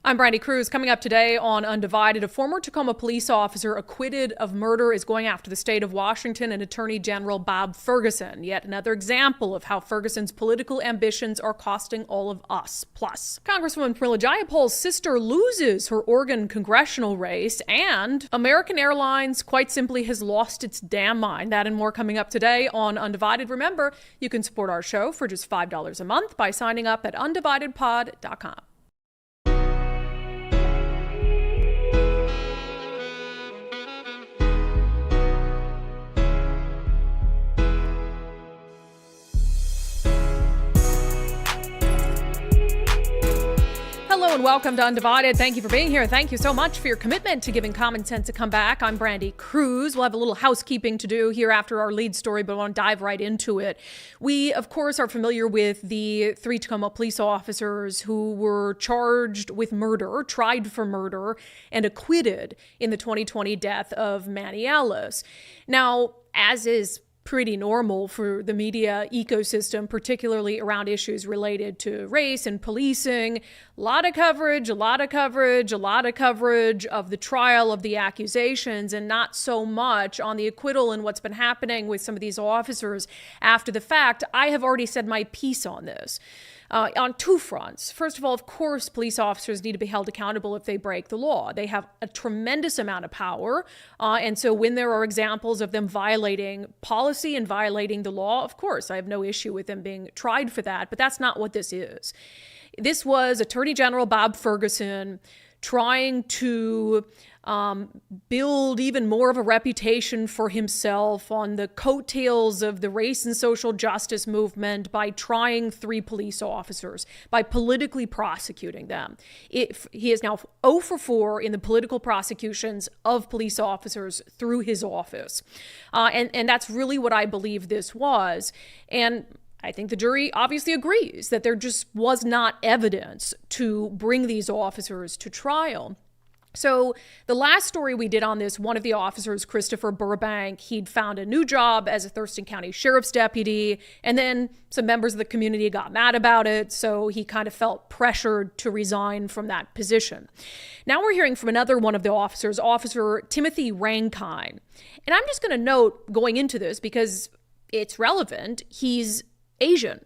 I'm Brandi Kruse. Coming up today on Undivided, a former Tacoma police officer acquitted of murder is going after the state of Washington and Attorney General Bob Ferguson. Yet another example of how Ferguson's political ambitions are costing all of us. Plus, Congresswoman Pramila Jayapal's sister loses her Oregon Congressional race, and American Airlines quite simply has lost its damn mind. That and more coming up today on Undivided. Remember, you can support our show for just $5 a month by signing up at undividedpod.com. Hello and welcome to Undivided. Thank you for being here. Thank you so much for your commitment to giving common sense a comeback. I'm Brandi Kruse. We'll have a little housekeeping to do here after our lead story, but I want to dive right into it. We, of course, are familiar with the 3 Tacoma police officers who were charged with murder, tried for murder, and acquitted in the 2020 death of Manny Ellis. Now, as is pretty normal for the media ecosystem, particularly around issues related to race and policing. A lot of coverage of the trial, of the accusations, and not so much on the acquittal and what's been happening with some of these officers after the fact. I have already said my piece on this. On 2 fronts. First of all, of course, police officers need to be held accountable if they break the law. They have a tremendous amount of power. And so when there are examples of them violating policy and violating the law, of course, I have no issue with them being tried for that. But that's not what this is. This was Attorney General Bob Ferguson trying to build even more of a reputation for himself on the coattails of the race and social justice movement by trying 3 police officers, by politically prosecuting them. He is now 0 for 4 in the political prosecutions of police officers through his office. And that's really what I believe this was. And I think the jury obviously agrees that there just was not evidence to bring these officers to trial. So the last story we did on this, one of the officers, Christopher Burbank, he'd found a new job as a Thurston County Sheriff's deputy, and then some members of the community got mad about it, so he kind of felt pressured to resign from that position. Now we're hearing from another one of the officers, Officer Timothy Rankine. And I'm just going to note going into this, because it's relevant, he's Asian.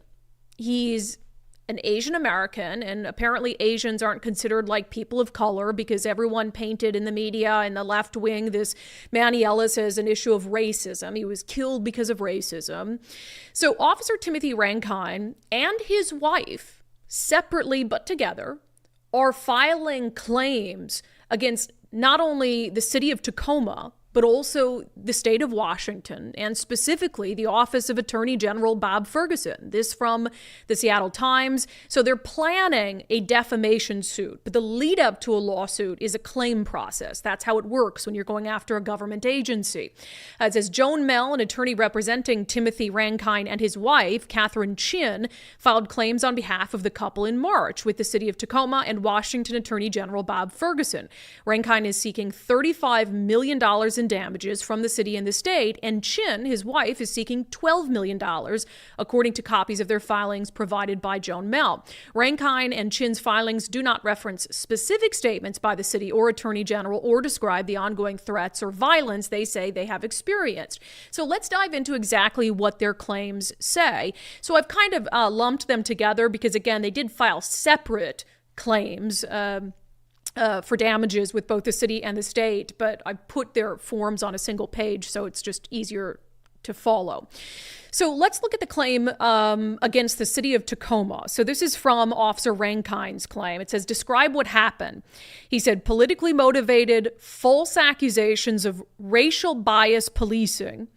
He's an Asian American, and apparently Asians aren't considered like people of color because everyone painted in the media and the left wing this Manny Ellis as an issue of racism. He was killed because of racism. So Officer Timothy Rankine and his wife, separately but together, are filing claims against not only the city of Tacoma, but also the state of Washington, and specifically the office of Attorney General Bob Ferguson. This from the Seattle Times. So they're planning a defamation suit, but the lead up to a lawsuit is a claim process. That's how it works when you're going after a government agency. It says Joan Mell, an attorney representing Timothy Rankine and his wife, Catherine Chin, filed claims on behalf of the couple in March with the city of Tacoma and Washington Attorney General Bob Ferguson. Rankine is seeking $35 million in damages from the city and the state, and Chin, his wife, is seeking $12 million, according to copies of their filings provided by Joan Mell. Rankine and Chin's filings do not reference specific statements by the city or attorney general or describe the ongoing threats or violence they say they have experienced. So let's dive into exactly what their claims say. So I've kind of lumped them together because, again, they did file separate claims for damages with both the city and the state, but I put their forms on a single page so it's just easier to follow. So let's look at the claim against the city of Tacoma. So this is from Officer Rankine's claim. It says, describe what happened. He said, politically motivated, false accusations of racial bias policing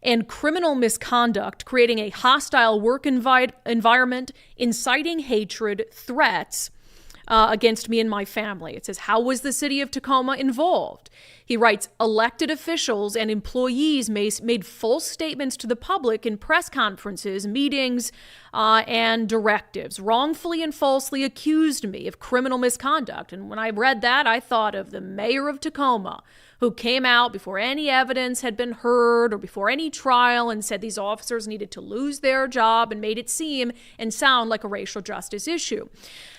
and criminal misconduct, creating a hostile work environment, inciting hatred, threats against me and my family. It says, how was the city of Tacoma involved? He writes, elected officials and employees made false statements to the public in press conferences, meetings, and directives, wrongfully and falsely accused me of criminal misconduct. And when I read that, I thought of the mayor of Tacoma, who came out before any evidence had been heard or before any trial and said these officers needed to lose their job and made it seem and sound like a racial justice issue.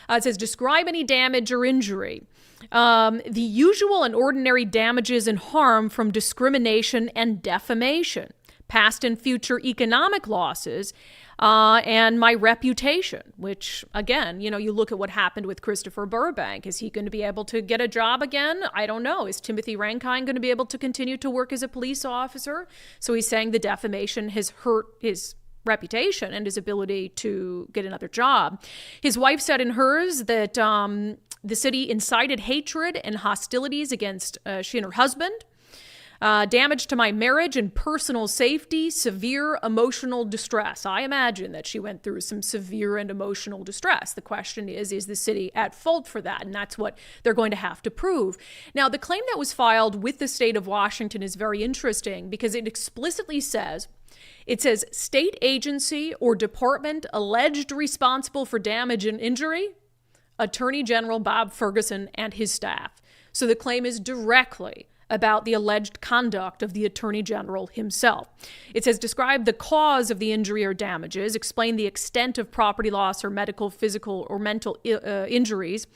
It says, describe any damage or injury. The usual and ordinary damages and harm from discrimination and defamation, past and future economic losses, and my reputation, which, again, you look at what happened with Christopher Burbank. Is he going to be able to get a job again? I don't know. Is Timothy Rankine going to be able to continue to work as a police officer? So he's saying the defamation has hurt his reputation and his ability to get another job. His wife said in hers that the city incited hatred and hostilities against she and her husband. Damage to my marriage and personal safety, severe emotional distress. I imagine that she went through some severe and emotional distress. The question is the city at fault for that? And that's what they're going to have to prove. Now, the claim that was filed with the state of Washington is very interesting because it explicitly says, state agency or department alleged responsible for damage and injury, Attorney General Bob Ferguson and his staff. So the claim is directly about the alleged conduct of the Attorney General himself. It says, describe the cause of the injury or damages, explain the extent of property loss or medical, physical, or mental injuries.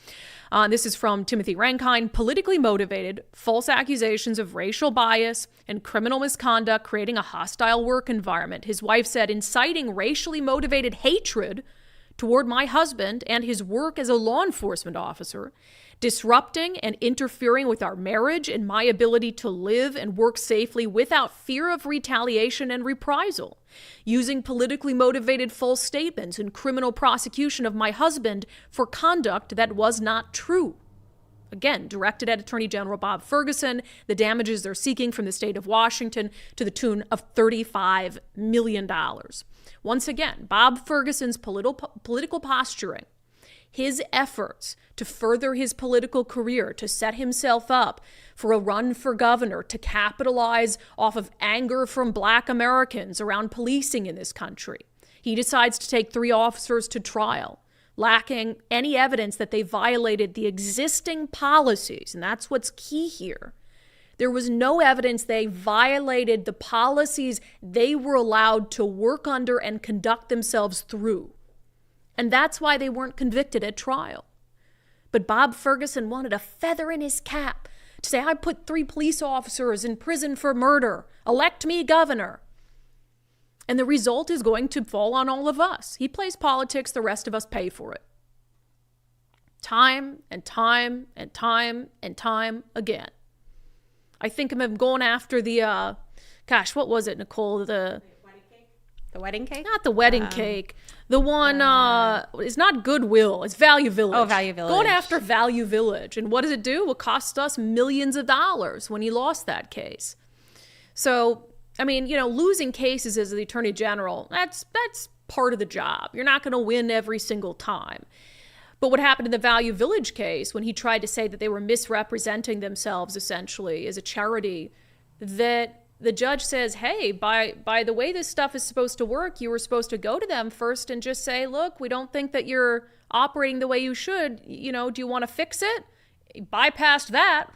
This is from Timothy Rankine. Politically motivated, false accusations of racial bias and criminal misconduct creating a hostile work environment. His wife said, inciting racially motivated hatred toward my husband and his work as a law enforcement officer, disrupting and interfering with our marriage and my ability to live and work safely without fear of retaliation and reprisal, using politically motivated false statements and criminal prosecution of my husband for conduct that was not true. Again, directed at Attorney General Bob Ferguson, the damages they're seeking from the state of Washington to the tune of $35 million. Once again, Bob Ferguson's political posturing, his efforts to further his political career, to set himself up for a run for governor, to capitalize off of anger from Black Americans around policing in this country. He decides to take 3 officers to trial, lacking any evidence that they violated the existing policies. And that's what's key here. There was no evidence they violated the policies they were allowed to work under and conduct themselves through. And that's why they weren't convicted at trial. But Bob Ferguson wanted a feather in his cap to say, I put 3 police officers in prison for murder. Elect me governor. And the result is going to fall on all of us. He plays politics, the rest of us pay for it. Time and time and time and time again. I think of him going after the, what was it, Nicole? The wedding cake? Not the wedding cake. The one is not Goodwill. It's Value Village. Oh, Value Village. Going after Value Village. And what does it do? It cost us millions of dollars when he lost that case. So, losing cases as the Attorney General, that's part of the job. You're not going to win every single time. But what happened in the Value Village case when he tried to say that they were misrepresenting themselves essentially as a charity, that the judge says, hey, by the way this stuff is supposed to work, you were supposed to go to them first and just say, look, we don't think that you're operating the way you should. Do you want to fix it? Bypassed that.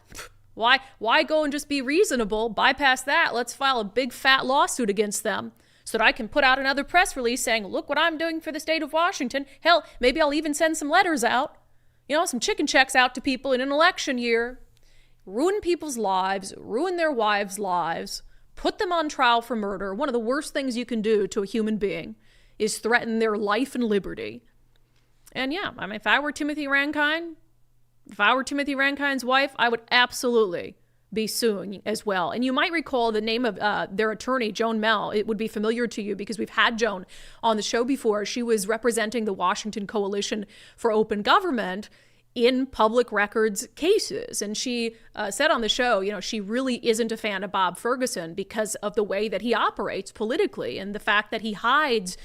Why go and just be reasonable? Bypass that. Let's file a big fat lawsuit against them so that I can put out another press release saying, look what I'm doing for the state of Washington. Hell, maybe I'll even send some letters out, some chicken checks out to people in an election year. Ruin people's lives, ruin their wives' lives, put them on trial for murder. One of the worst things you can do to a human being is threaten their life and liberty. And if I were Timothy Rankine's wife, I would absolutely be suing as well. And you might recall the name of their attorney, Joan Mell. It would be familiar to you because we've had Joan on the show before. She was representing the Washington Coalition for Open Government in public records cases. And she said on the show, she really isn't a fan of Bob Ferguson because of the way that he operates politically and the fact that he hides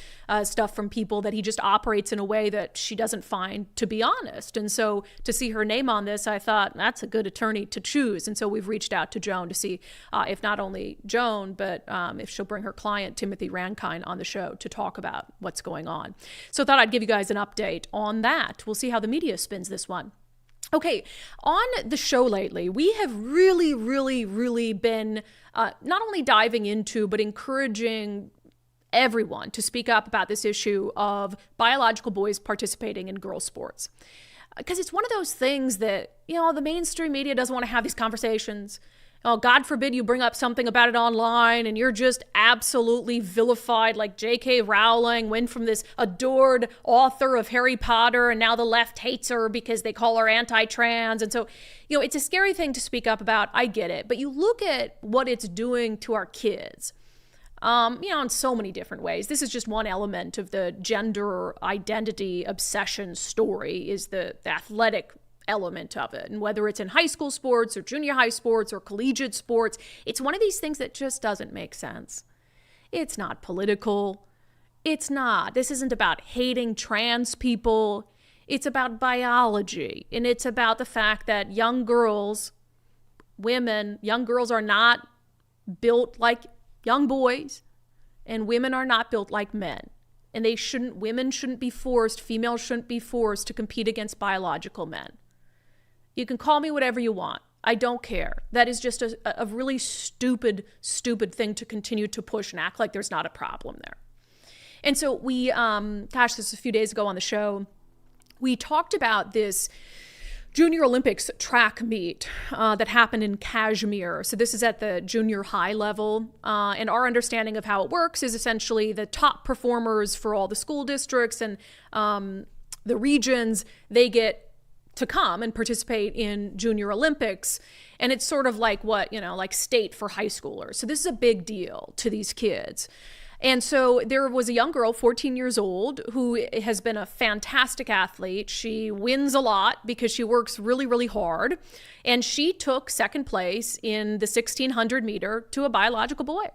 stuff from people, that he just operates in a way that she doesn't find to be honest. And so to see her name on this, I thought that's a good attorney to choose. And so we've reached out to Joan to see if not only Joan, but if she'll bring her client, Timothy Rankine, on the show to talk about what's going on. So I thought I'd give you guys an update on that. We'll see how the media spins this one. Okay, on the show lately, we have really been not only diving into, but encouraging everyone to speak up about this issue of biological boys participating in girls' sports. Because it's one of those things that, the mainstream media doesn't want to have these conversations. Oh, God forbid you bring up something about it online and you're just absolutely vilified, like J.K. Rowling went from this adored author of Harry Potter and now the left hates her because they call her anti-trans. And so, it's a scary thing to speak up about. I get it. But you look at what it's doing to our kids, in so many different ways. This is just one element of the gender identity obsession story, is the athletic element of it. And whether it's in high school sports or junior high sports or collegiate sports, it's one of these things that just doesn't make sense. It's not political. It's not. This isn't about hating trans people. It's about biology. And it's about the fact that young girls are not built like young boys, and women are not built like men. And women shouldn't be forced, females shouldn't be forced to compete against biological men. You can call me whatever you want. I don't care. That is just a really stupid thing to continue to push and act like there's not a problem there. And so we, this was a few days ago on the show, we talked about this Junior Olympics track meet that happened in Kashmir. So this is at the junior high level. And our understanding of how it works is essentially the top performers for all the school districts and the regions, they get to come and participate in Junior Olympics. And it's sort of like like state for high schoolers. So this is a big deal to these kids. And so there was a young girl, 14 years old, who has been a fantastic athlete. She wins a lot because she works really hard. And she took second place in the 1600 meter to a biological boy.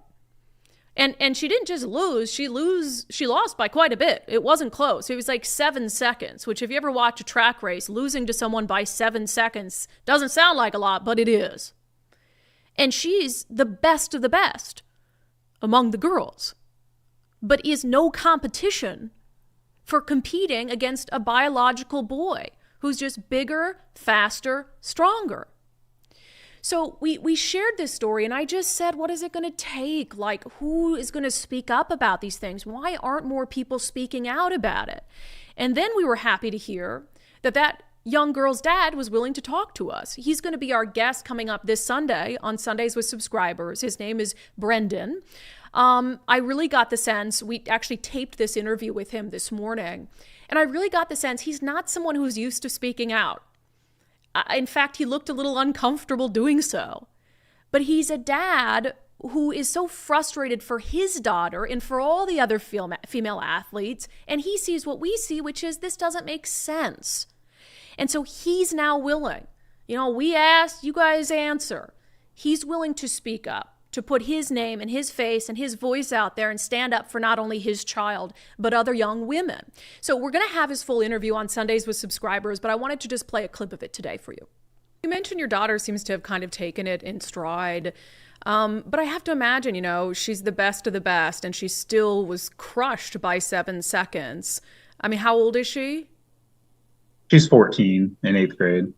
And she didn't just lose, she lost by quite a bit. It wasn't close. It was like 7 seconds, which if you ever watch a track race, losing to someone by 7 seconds doesn't sound like a lot, but it is. And she's the best of the best among the girls, but is no competition for competing against a biological boy who's just bigger, faster, stronger. So we shared this story, and I just said, what is it going to take? Like, who is going to speak up about these things? Why aren't more people speaking out about it? And then we were happy to hear that young girl's dad was willing to talk to us. He's going to be our guest coming up this Sunday on Sundays with Subscribers. His name is Brendan. I really got the sense, we actually taped this interview with him this morning, and I really got the sense he's not someone who's used to speaking out. In fact, he looked a little uncomfortable doing so. But he's a dad who is so frustrated for his daughter and for all the other female athletes, and he sees what we see, which is this doesn't make sense. And so he's now willing. We asked, you guys answer. He's willing to speak up, to put his name and his face and his voice out there and stand up for not only his child, but other young women. So we're going to have his full interview on Sundays with Subscribers, but I wanted to just play a clip of it today for you. You mentioned your daughter seems to have kind of taken it in stride. But I have to imagine, she's the best of the best, and she still was crushed by 7 seconds. I mean, how old is she? She's 14 in 8th grade.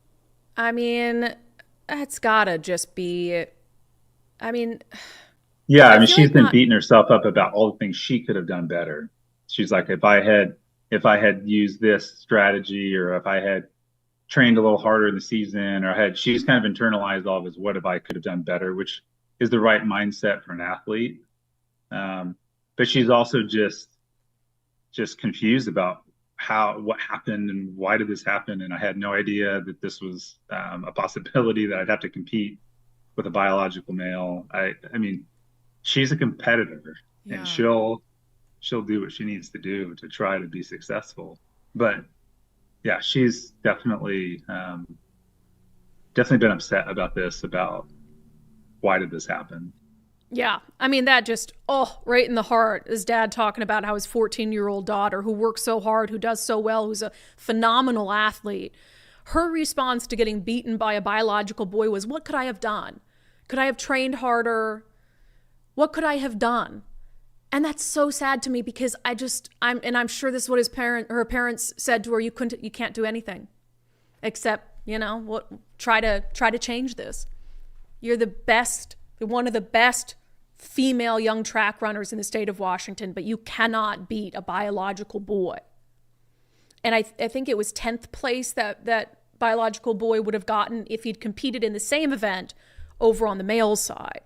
I mean, that's gotta just be... Yeah, she's been beating herself up about all the things she could have done better. She's like, if I had used this strategy, or if I had trained a little harder in the season, or she's kind of internalized all of this, what if I could have done better, which is the right mindset for an athlete. But she's also just confused about what happened and why did this happen. And I had no idea that this was a possibility, that I'd have to compete with a biological male. I mean, she's a competitor, and she'll do what she needs to do to try to be successful. But yeah, she's definitely been upset about this, about why did this happen. Yeah. I mean, that just, right in the heart. His dad talking about how his 14-year-old daughter, who works so hard, who does so well, who's a phenomenal athlete, her response to getting beaten by a biological boy was, what could I have done? Could I have trained harder? What could I have done? And that's so sad to me because I'm sure this is what her parents said to her, you can't do anything except, try to change this. You're one of the best female young track runners in the state of Washington, but you cannot beat a biological boy. And I think it was 10th place that biological boy would have gotten if he'd competed in the same event over on the male side.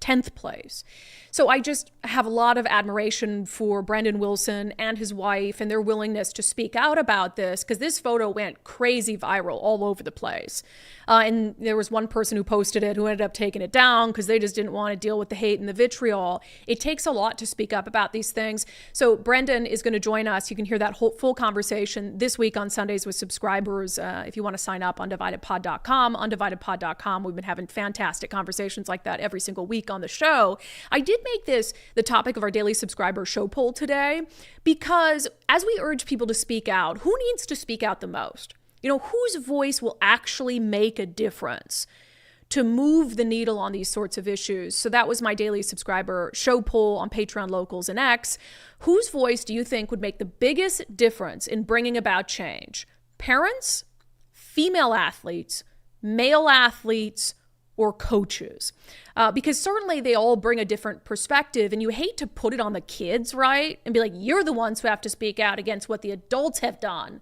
10th place. So I just have a lot of admiration for Brendan Wilson and his wife and their willingness to speak out about this, because this photo went crazy viral all over the place. And there was one person who posted it who ended up taking it down because they just didn't want to deal with the hate and the vitriol. It takes a lot to speak up about these things. So Brendan is going to join us. You can hear that whole full conversation this week on Sundays with subscribers. If you want to sign up, undividedpod.com, undividedpod.com. We've been having fantastic conversations like that every single week on the show. I did make this the topic of our daily subscriber show poll today because as we urge people to speak out, who needs to speak out the most? Whose voice will actually make a difference to move the needle on these sorts of issues? So that was my daily subscriber show poll on Patreon, Locals, and X. Whose voice do you think would make the biggest difference in bringing about change? Parents, female athletes, male athletes, or coaches? Because certainly they all bring a different perspective, and you hate to put it on the kids, right? And be like, you're the ones who have to speak out against what the adults have done.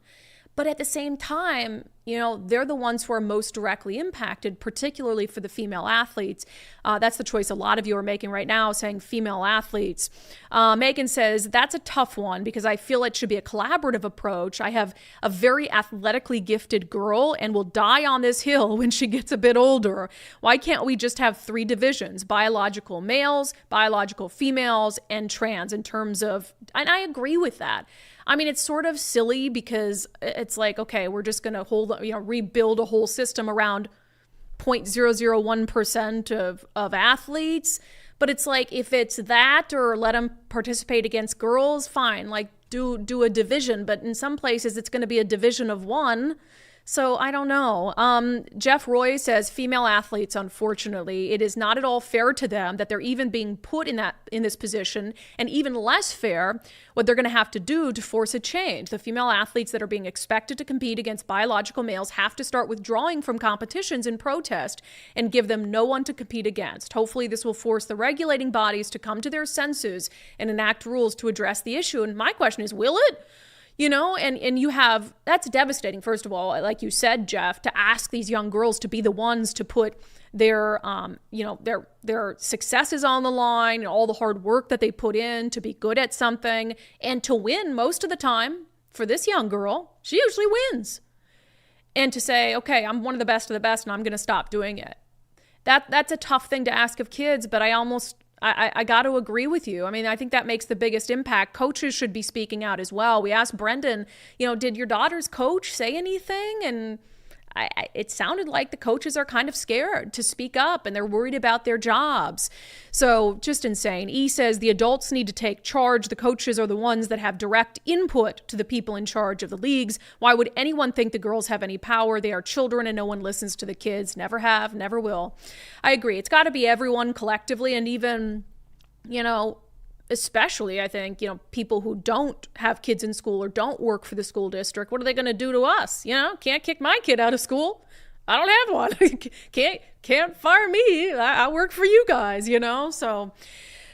But at the same time, they're the ones who are most directly impacted, particularly for the female athletes. That's the choice a lot of you are making right now, saying female athletes. Megan says, that's a tough one because I feel it should be a collaborative approach. I have a very athletically gifted girl and will die on this hill when she gets a bit older. Why can't we just have 3 divisions, biological males, biological females, and trans in terms of, and I agree with that. I mean, it's sort of silly because it's like, okay, we're just going to rebuild a whole system around 0.001% of athletes. But it's like, if it's that or let them participate against girls, fine, like do a division. But in some places, it's going to be a division of 1. So I don't know. Jeff Roy says female athletes, unfortunately, it is not at all fair to them that they're even being put in this position, and even less fair what they're going to have to do to force a change. The female athletes that are being expected to compete against biological males have to start withdrawing from competitions in protest and give them no one to compete against. Hopefully this will force the regulating bodies to come to their senses and enact rules to address the issue. And my question is, will it? And you have, that's devastating, first of all, like you said, Jeff, to ask these young girls to be the ones to put their successes on the line and all the hard work that they put in to be good at something and to win most of the time. For this young girl, she usually wins. And to say, okay, I'm one of the best and I'm going to stop doing it. That's a tough thing to ask of kids, but I got to agree with you. I mean, I think that makes the biggest impact. Coaches should be speaking out as well. We asked Brendan, did your daughter's coach say anything? And it sounded like the coaches are kind of scared to speak up and they're worried about their jobs. So just insane. E says the adults need to take charge. The coaches are the ones that have direct input to the people in charge of the leagues. Why would anyone think the girls have any power? They are children and no one listens to the kids. Never have, never will. I agree. It's got to be everyone collectively, and even, especially, I think, people who don't have kids in school or don't work for the school district. What are they going to do to us? Can't kick my kid out of school. I don't have one. Can't fire me. I work for you guys, so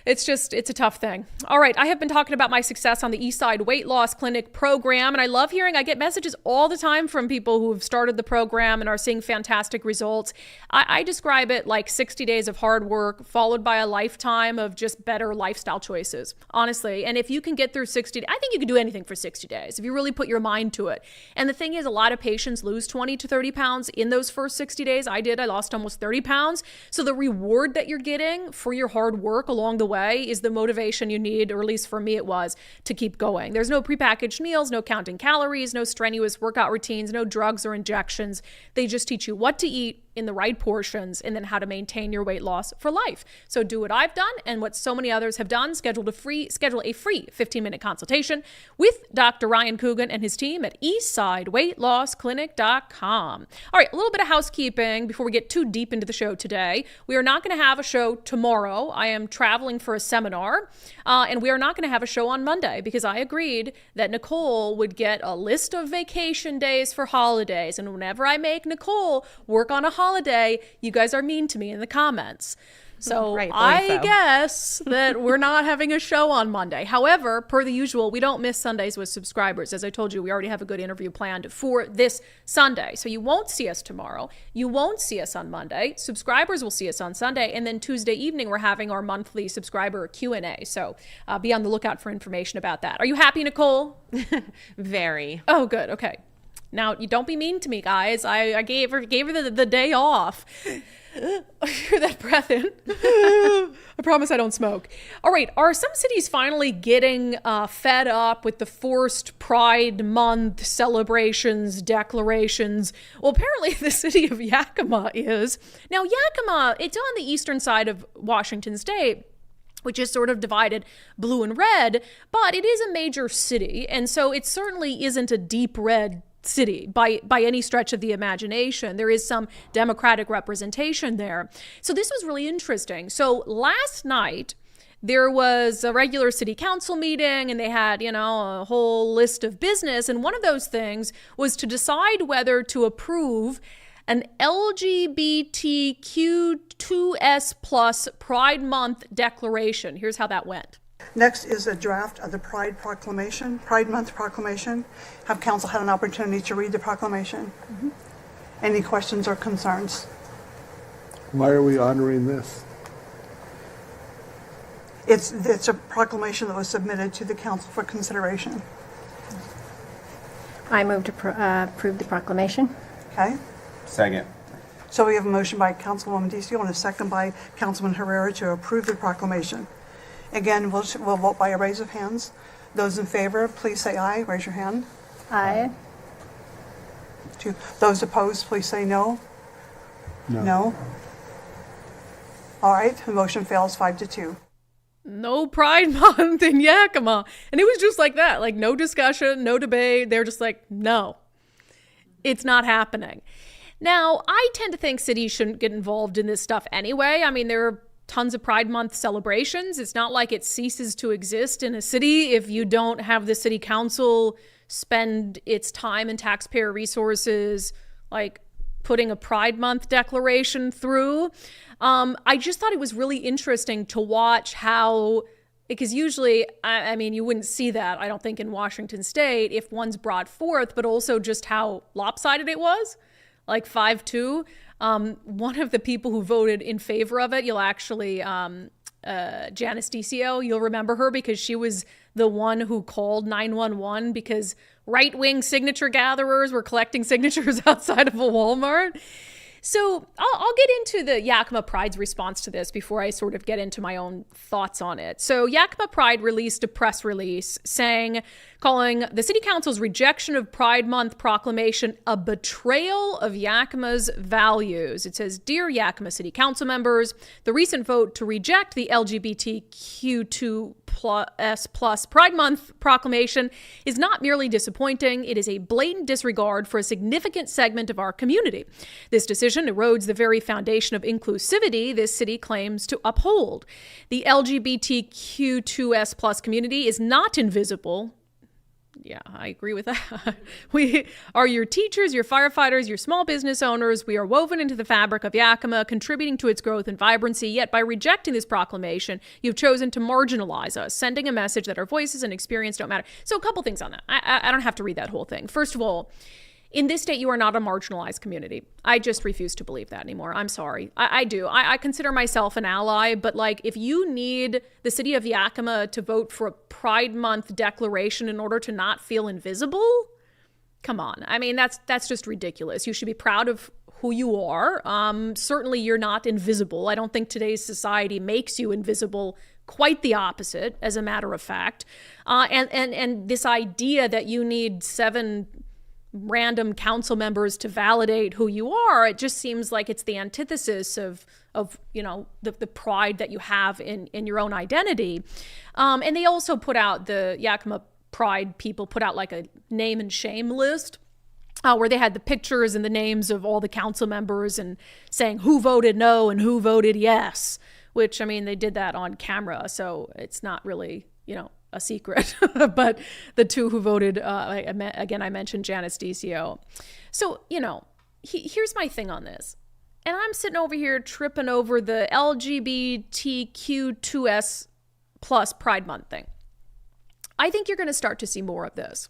it's a tough thing. All right. I have been talking about my success on the Eastside Weight Loss Clinic program, and I love I get messages all the time from people who have started the program and are seeing fantastic results. I describe it like 60 days of hard work followed by a lifetime of just better lifestyle choices, honestly. And if you can get through 60 days, I think you can do anything for 60 days if you really put your mind to it. And the thing is, a lot of patients lose 20 to 30 pounds in those first 60 days. I lost almost 30 pounds. So the reward that you're getting for your hard work along the way, is the motivation you need, or at least for me it was, to keep going. There's no prepackaged meals, no counting calories, no strenuous workout routines, no drugs or injections. They just teach you what to eat in the right portions and then how to maintain your weight loss for life. So do what I've done and what so many others have done. Schedule a free 15-minute consultation with Dr. Ryan Coogan and his team at eastsideweightlossclinic.com. All right, a little bit of housekeeping before we get too deep into the show today. We are not going to have a show tomorrow. I am traveling for a seminar, and we are not going to have a show on Monday because I agreed that Nicole would get a list of vacation days for holidays. And whenever I make Nicole work on a holiday, you guys are mean to me in the comments. So I guess that we're not having a show on Monday. However, per the usual, we don't miss Sundays with subscribers. As I told you, we already have a good interview planned for this Sunday. So you won't see us tomorrow. You won't see us on Monday. Subscribers will see us on Sunday. And then Tuesday evening, we're having our monthly subscriber Q&A. So be on the lookout for information about that. Are you happy, Nicole? Very. Oh, good. Okay. Now, you don't be mean to me, guys. I gave her the day off. Hear that breath in? I promise I don't smoke. All right. Are some cities finally getting fed up with the forced Pride Month celebrations, declarations? Well, apparently the city of Yakima is. Now, Yakima, it's on the eastern side of Washington State, which is sort of divided blue and red, but it is a major city. And so it certainly isn't a deep red city by any stretch of the imagination. There is some Democratic representation there. So this was really interesting. So last night, there was a regular city council meeting and they had, a whole list of business. And one of those things was to decide whether to approve an LGBTQ2S plus Pride Month declaration. Here's how that went. Next is a draft of the Pride Month proclamation. Have council had an opportunity to read the proclamation? Mm-hmm. Any questions or concerns? Why are we honoring this? It's a proclamation that was submitted to the council for consideration. I move to approve the proclamation. Okay. Second. So we have a motion by Councilwoman DeCio and a second by Councilman Herrera to approve the proclamation. Again, we'll vote by a raise of hands. Those in favor, please say aye. Raise your hand. Aye. Those opposed, please say no. No. All right, the motion fails 5-2. No Pride Month in Yakima. And it was just like that, like no discussion, no debate. They're just like, no, it's not happening. Now, I tend to think cities shouldn't get involved in this stuff anyway. I mean, there are tons of Pride Month celebrations. It's not like it ceases to exist in a city if you don't have the city council spend its time and taxpayer resources like putting a Pride Month declaration through. I just thought it was really interesting to watch how, because usually, I mean, you wouldn't see that, I don't think, in Washington State if one's brought forth, but also just how lopsided it was, like 5-2. One of the people who voted in favor of it, you'll actually, Janice DeCio, you'll remember her because she was the one who called 911 because right-wing signature gatherers were collecting signatures outside of a Walmart. So I'll get into the Yakima Pride's response to this before I sort of get into my own thoughts on it. So Yakima Pride released a press release calling the city council's rejection of Pride Month proclamation a betrayal of Yakima's values. It says, "Dear Yakima City Council members, the recent vote to reject the LGBTQ2S+ Pride Month proclamation is not merely disappointing, it is a blatant disregard for a significant segment of our community. This decision erodes the very foundation of inclusivity this city claims to uphold. The LGBTQ2S+ community is not invisible." Yeah, I agree with that. "We are your teachers, your firefighters, your small business owners. We are woven into the fabric of Yakima, contributing to its growth and vibrancy. Yet by rejecting this proclamation, you've chosen to marginalize us, sending a message that our voices and experience don't matter." So a couple things on that. I don't have to read that whole thing. First of all, in this state, you are not a marginalized community. I just refuse to believe that anymore. I'm sorry. I do. I consider myself an ally, but like if you need the city of Yakima to vote for a Pride Month declaration in order to not feel invisible, come on. I mean, that's just ridiculous. You should be proud of who you are. Certainly you're not invisible. I don't think today's society makes you invisible quite the opposite, as a matter of fact. And this idea that you need 7 random council members to validate who you are, it just seems like it's the antithesis of the pride that you have in your own identity. And they also put out, the Yakima Pride people put out like a name and shame list, where they had the pictures and the names of all the council members and saying who voted no and who voted yes, which, I mean, they did that on camera, so it's not really, a secret. But the 2 who voted, again, I mentioned Janice DCO. So, here's my thing on this. And I'm sitting over here tripping over the LGBTQ2S plus Pride Month thing. I think you're going to start to see more of this.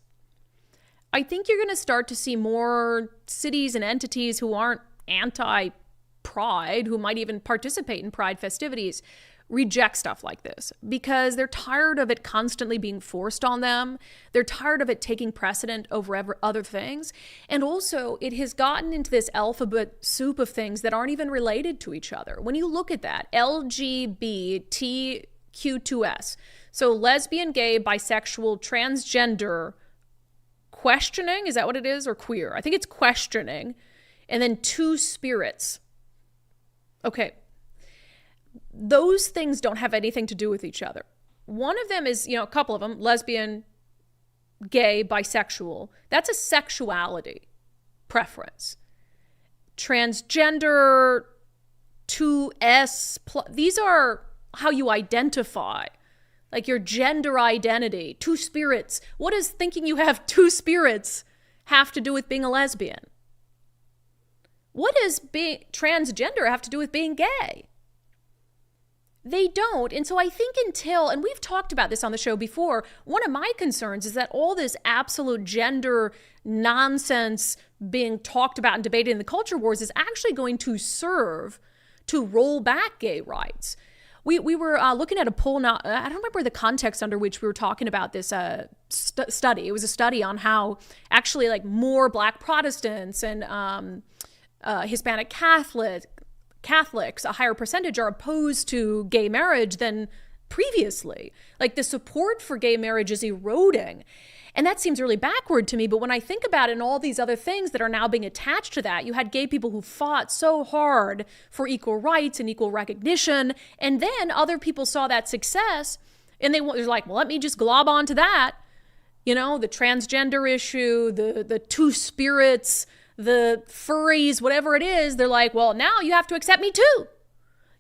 I think you're going to start to see more cities and entities who aren't anti-Pride, who might even participate in Pride festivities, reject stuff like this because they're tired of it constantly being forced on them. They're tired of it taking precedent over other things. And also, it has gotten into this alphabet soup of things that aren't even related to each other. When you look at that, LGBTQ2S, so lesbian, gay, bisexual, transgender, questioning, is that what it is? Or queer? I think it's questioning. And then 2 spirits. Okay. Those things don't have anything to do with each other. One of them is, a couple of them, lesbian, gay, bisexual. That's a sexuality preference. Transgender, 2S, these are how you identify, like your gender identity. 2 spirits. What does thinking you have 2 spirits have to do with being a lesbian? What does being transgender have to do with being gay? They don't. And so I think and we've talked about this on the show before, one of my concerns is that all this absolute gender nonsense being talked about and debated in the culture wars is actually going to serve to roll back gay rights. We were looking at a poll now. I don't remember the context under which we were talking about this study. It was a study on how actually like more Black Protestants and Hispanic Catholics, a higher percentage, are opposed to gay marriage than previously. Like the support for gay marriage is eroding. And that seems really backward to me. But when I think about it and all these other things that are now being attached to that, you had gay people who fought so hard for equal rights and equal recognition. And then other people saw that success and they're like, well, let me just glob onto that. The transgender issue, the 2 spirits, the furries, whatever it is. They're like, well, now you have to accept me too.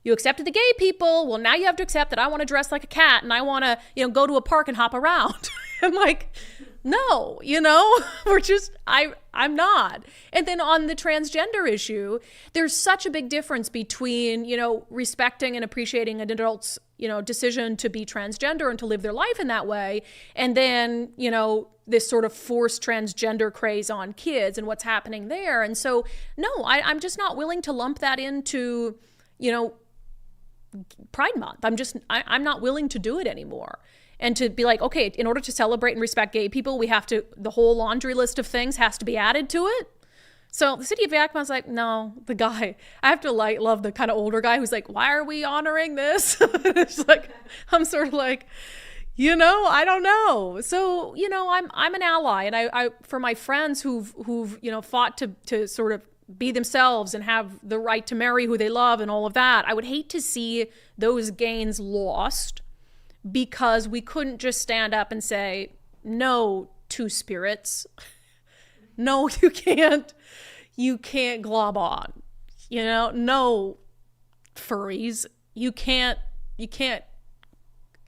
You accepted the gay people. Well, now you have to accept that I want to dress like a cat and I want to, go to a park and hop around. I'm like, no, I'm not. And then on the transgender issue, there's such a big difference between, respecting and appreciating an adult's, decision to be transgender and to live their life in that way. And then, this sort of forced transgender craze on kids and what's happening there. And so, no, I'm just not willing to lump that into, Pride Month. I'm not willing to do it anymore. And to be like, okay, in order to celebrate and respect gay people, the whole laundry list of things has to be added to it. So the city of Yakima's like, no, I have to love the kind of older guy who's like, why are we honoring this? It's like, I'm sort of like, I don't know. So, I'm an ally. And I for my friends who've fought to sort of be themselves and have the right to marry who they love and all of that, I would hate to see those gains lost because we couldn't just stand up and say, no, 2 spirits. No, you can't glob on. No furries. You can't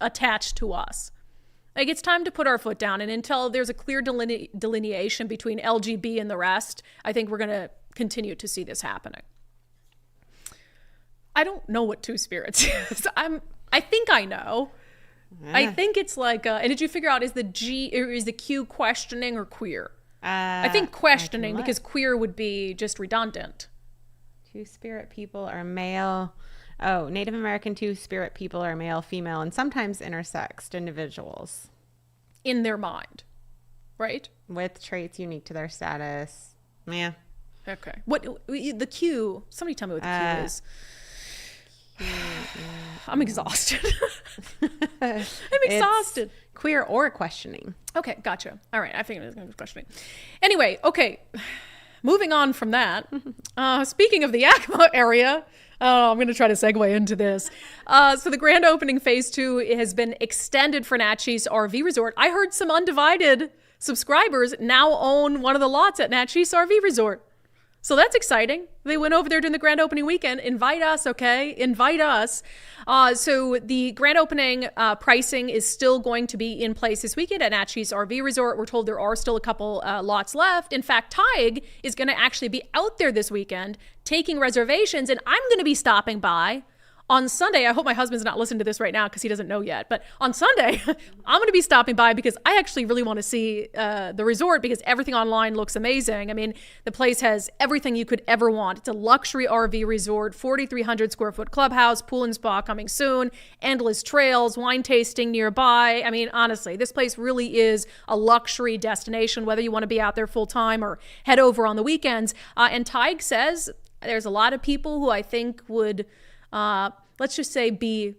attach to us. Like, it's time to put our foot down. And until there's a clear delineation between LGB and the rest, I think we're going to continue to see this happening. I don't know what 2 spirits is. I think I know. I think it's like, and did you figure out, is the Q questioning or queer? I think questioning, because queer would be just redundant. 2 spirit people are male. Oh, Native American 2 spirit people are male, female, and sometimes intersexed individuals. In their mind, right? With traits unique to their status. Yeah. Okay. What the Q? Somebody tell me what the Q is. I'm exhausted. I'm exhausted. It's queer or questioning. Okay, gotcha. All right, I figured it was going to be questioning. Anyway, okay, moving on from that. Speaking of the Yakima area, I'm going to try to segue into this. So the grand opening phase 2 has been extended for Natchez RV Resort. I heard some unDivided subscribers now own one of the lots at Natchez RV Resort. So that's exciting. They went over there during the grand opening weekend. Invite us, okay? Invite us. So the grand opening pricing is still going to be in place this weekend at Natchez RV Resort. We're told there are still a couple lots left. In fact, Tig is going to actually be out there this weekend taking reservations, and I'm going to be stopping by on Sunday. I hope my husband's not listening to this right now because he doesn't know yet. But on Sunday, I'm going to be stopping by because I actually really want to see the resort because everything online looks amazing. I mean, the place has everything you could ever want. It's a luxury RV resort, 4,300 square foot clubhouse, pool and spa coming soon, endless trails, wine tasting nearby. I mean, honestly, this place really is a luxury destination, whether you want to be out there full time or head over on the weekends. And Tig says there's a lot of people who I think would let's just say be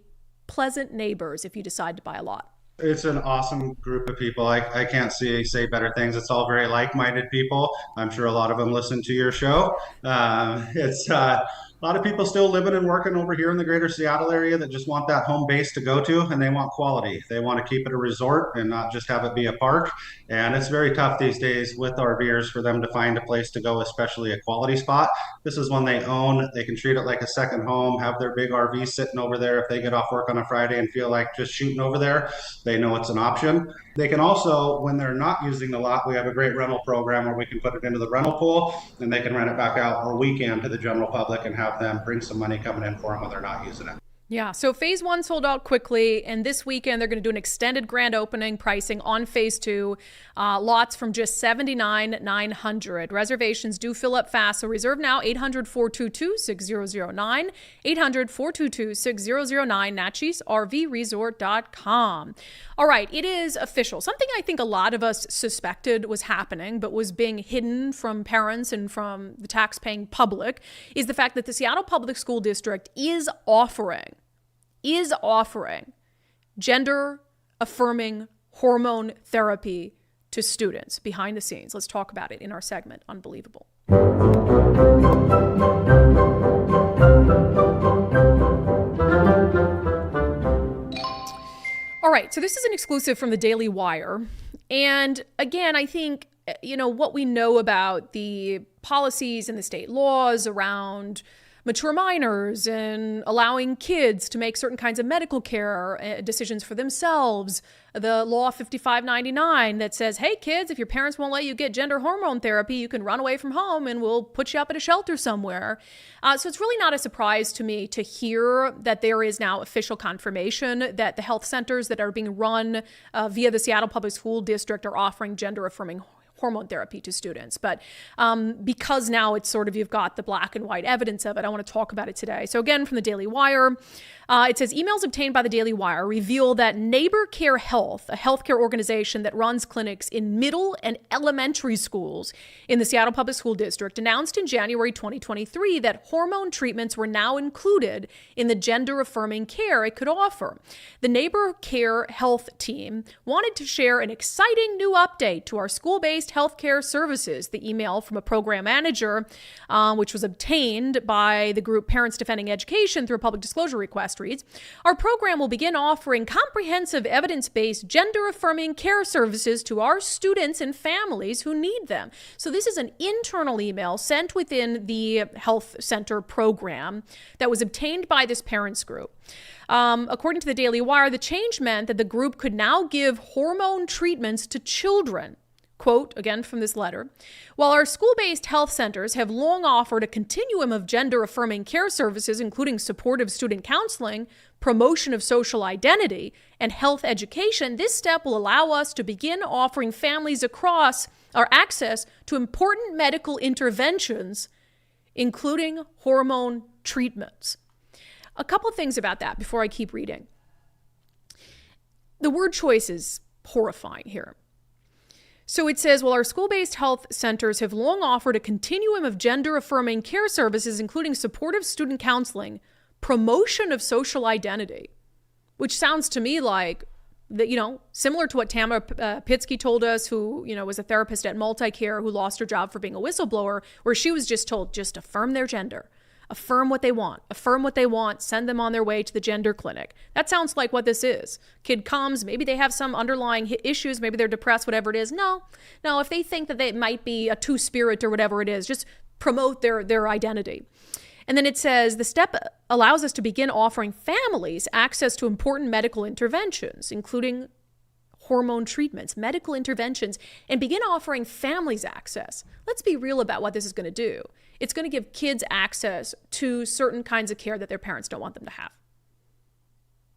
pleasant neighbors if you decide to buy a lot. It's an awesome group of people. I can't say better things. It's all very like-minded people. I'm sure a lot of them listen to your show. It's a lot of people still living and working over here in the greater Seattle area that just want that home base to go to, and they want quality. They want to keep it a resort and not just have it be a park. And it's very tough these days with RVers for them to find a place to go, especially a quality spot. This is one they own. They can treat it like a second home, have their big RV sitting over there. If they get off work on a Friday and feel like just shooting over there, they know it's an option. They can also, when they're not using the lot, we have a great rental program where we can put it into the rental pool and they can rent it back out or weekend to the general public and have them bring some money coming in for them when they're not using it. Yeah, so phase 1 sold out quickly, and this weekend they're going to do an extended grand opening pricing on phase 2. Lots from just $79,900. Reservations do fill up fast, so reserve now, 800-422-6009, 800-422-6009, NatchezRVResort.com. All right, it is official. Something I think a lot of us suspected was happening, but was being hidden from parents and from the tax-paying public, is the fact that the Seattle Public School District is offering gender-affirming hormone therapy to students behind the scenes. Let's talk about it in our segment, Unbelievable. All right, so this is an exclusive from the Daily Wire. And again, I think, what we know about the policies and the state laws around mature minors and allowing kids to make certain kinds of medical care decisions for themselves. The law 5599 that says, hey kids, if your parents won't let you get gender hormone therapy, you can run away from home and we'll put you up at a shelter somewhere. So it's really not a surprise to me to hear that there is now official confirmation that the health centers that are being run via the Seattle Public School District are offering gender affirming hormone therapy to students. But because now it's sort of, you've got the black and white evidence of it, I want to talk about it today. So again, from the Daily Wire, it says emails obtained by the Daily Wire reveal that Neighbor Care Health, a healthcare organization that runs clinics in middle and elementary schools in the Seattle Public School District, announced in January 2023 that hormone treatments were now included in the gender-affirming care it could offer. The Neighbor Care Health team wanted to share an exciting new update to our school-based healthcare services. The email from a program manager, which was obtained by the group Parents Defending Education through a public disclosure request, reads, our program will begin offering comprehensive evidence-based gender-affirming care services to our students and families who need them. So this is an internal email sent within the health center program that was obtained by this parents group. According to the Daily Wire, the change meant that the group could now give hormone treatments to children. Quote, again from this letter, while our school-based health centers have long offered a continuum of gender-affirming care services, including supportive student counseling, promotion of social identity, and health education, this step will allow us to begin offering families across our access to important medical interventions, including hormone treatments. A couple things about that before I keep reading. The word choice is horrifying here. So it says, well, our school-based health centers have long offered a continuum of gender-affirming care services, including supportive student counseling, promotion of social identity, which sounds to me like that, similar to what Tamara Pitsky told us, who, was a therapist at Multicare who lost her job for being a whistleblower, where she was just told, just affirm their gender, affirm what they want, send them on their way to the gender clinic. That sounds like what this is. Kid comes, maybe they have some underlying issues, maybe they're depressed, whatever it is. No, if they think that they might be a two-spirit or whatever it is, just promote their identity. And then it says, the step allows us to begin offering families access to important medical interventions, including hormone treatments, medical interventions, and begin offering families access. Let's be real about what this is going to do. It's going to give kids access to certain kinds of care that their parents don't want them to have.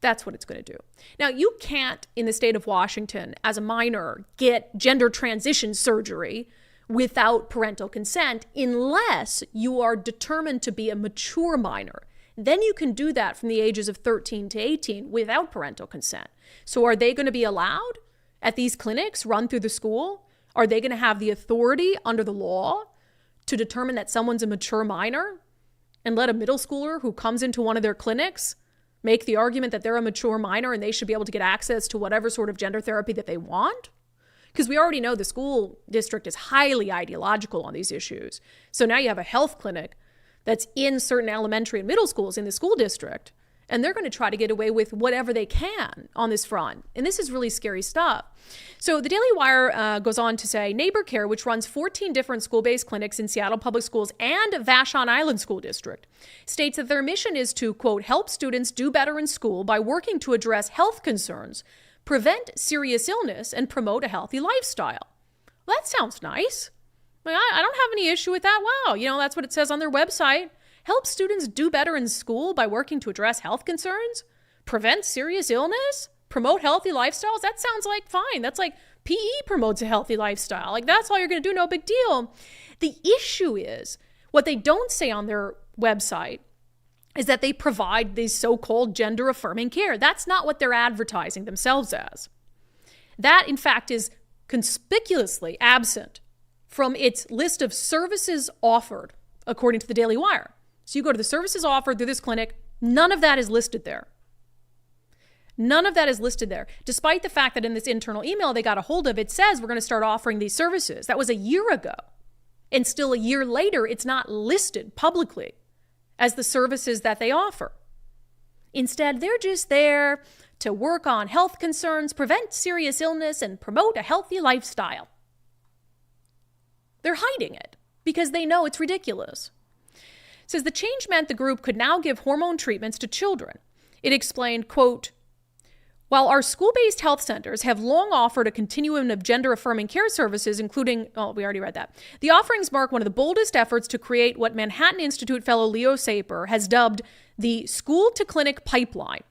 That's what it's going to do. Now, you can't, in the state of Washington, as a minor, get gender transition surgery without parental consent unless you are determined to be a mature minor. Then you can do that from the ages of 13 to 18 without parental consent. So are they going to be allowed at these clinics run through the school? Are they going to have the authority under the law to determine that someone's a mature minor and let a middle schooler who comes into one of their clinics make the argument that they're a mature minor and they should be able to get access to whatever sort of gender therapy that they want? Because we already know the school district is highly ideological on these issues. So now you have a health clinic that's in certain elementary and middle schools in the school district, and they're going to try to get away with whatever they can on this front. And this is really scary stuff. So the Daily Wire goes on to say, Neighbor Care, which runs 14 different school-based clinics in Seattle Public Schools and Vashon Island School District, states that their mission is to, quote, help students do better in school by working to address health concerns, prevent serious illness, and promote a healthy lifestyle. Well, that sounds nice. I don't have any issue with that. Wow, that's what it says on their website. Help students do better in school by working to address health concerns, prevent serious illness, promote healthy lifestyles. That sounds like fine. That's like PE promotes a healthy lifestyle. Like, that's all you're going to do, no big deal. The issue is, what they don't say on their website is that they provide these so-called gender-affirming care. That's not what they're advertising themselves as. That, in fact, is conspicuously absent from its list of services offered, according to the Daily Wire. So you go to the services offered through this clinic, none of that is listed there. None of that is listed there, despite the fact that in this internal email they got a hold of, it says we're going to start offering these services. That was a year ago. And still a year later, it's not listed publicly as the services that they offer. Instead, they're just there to work on health concerns, prevent serious illness, and promote a healthy lifestyle. They're hiding it because they know it's ridiculous. It says the change meant the group could now give hormone treatments to children. It explained, quote, while our school-based health centers have long offered a continuum of gender-affirming care services, including, we already read that, the offerings mark one of the boldest efforts to create what Manhattan Institute fellow Leo Saper has dubbed the school-to-clinic pipeline,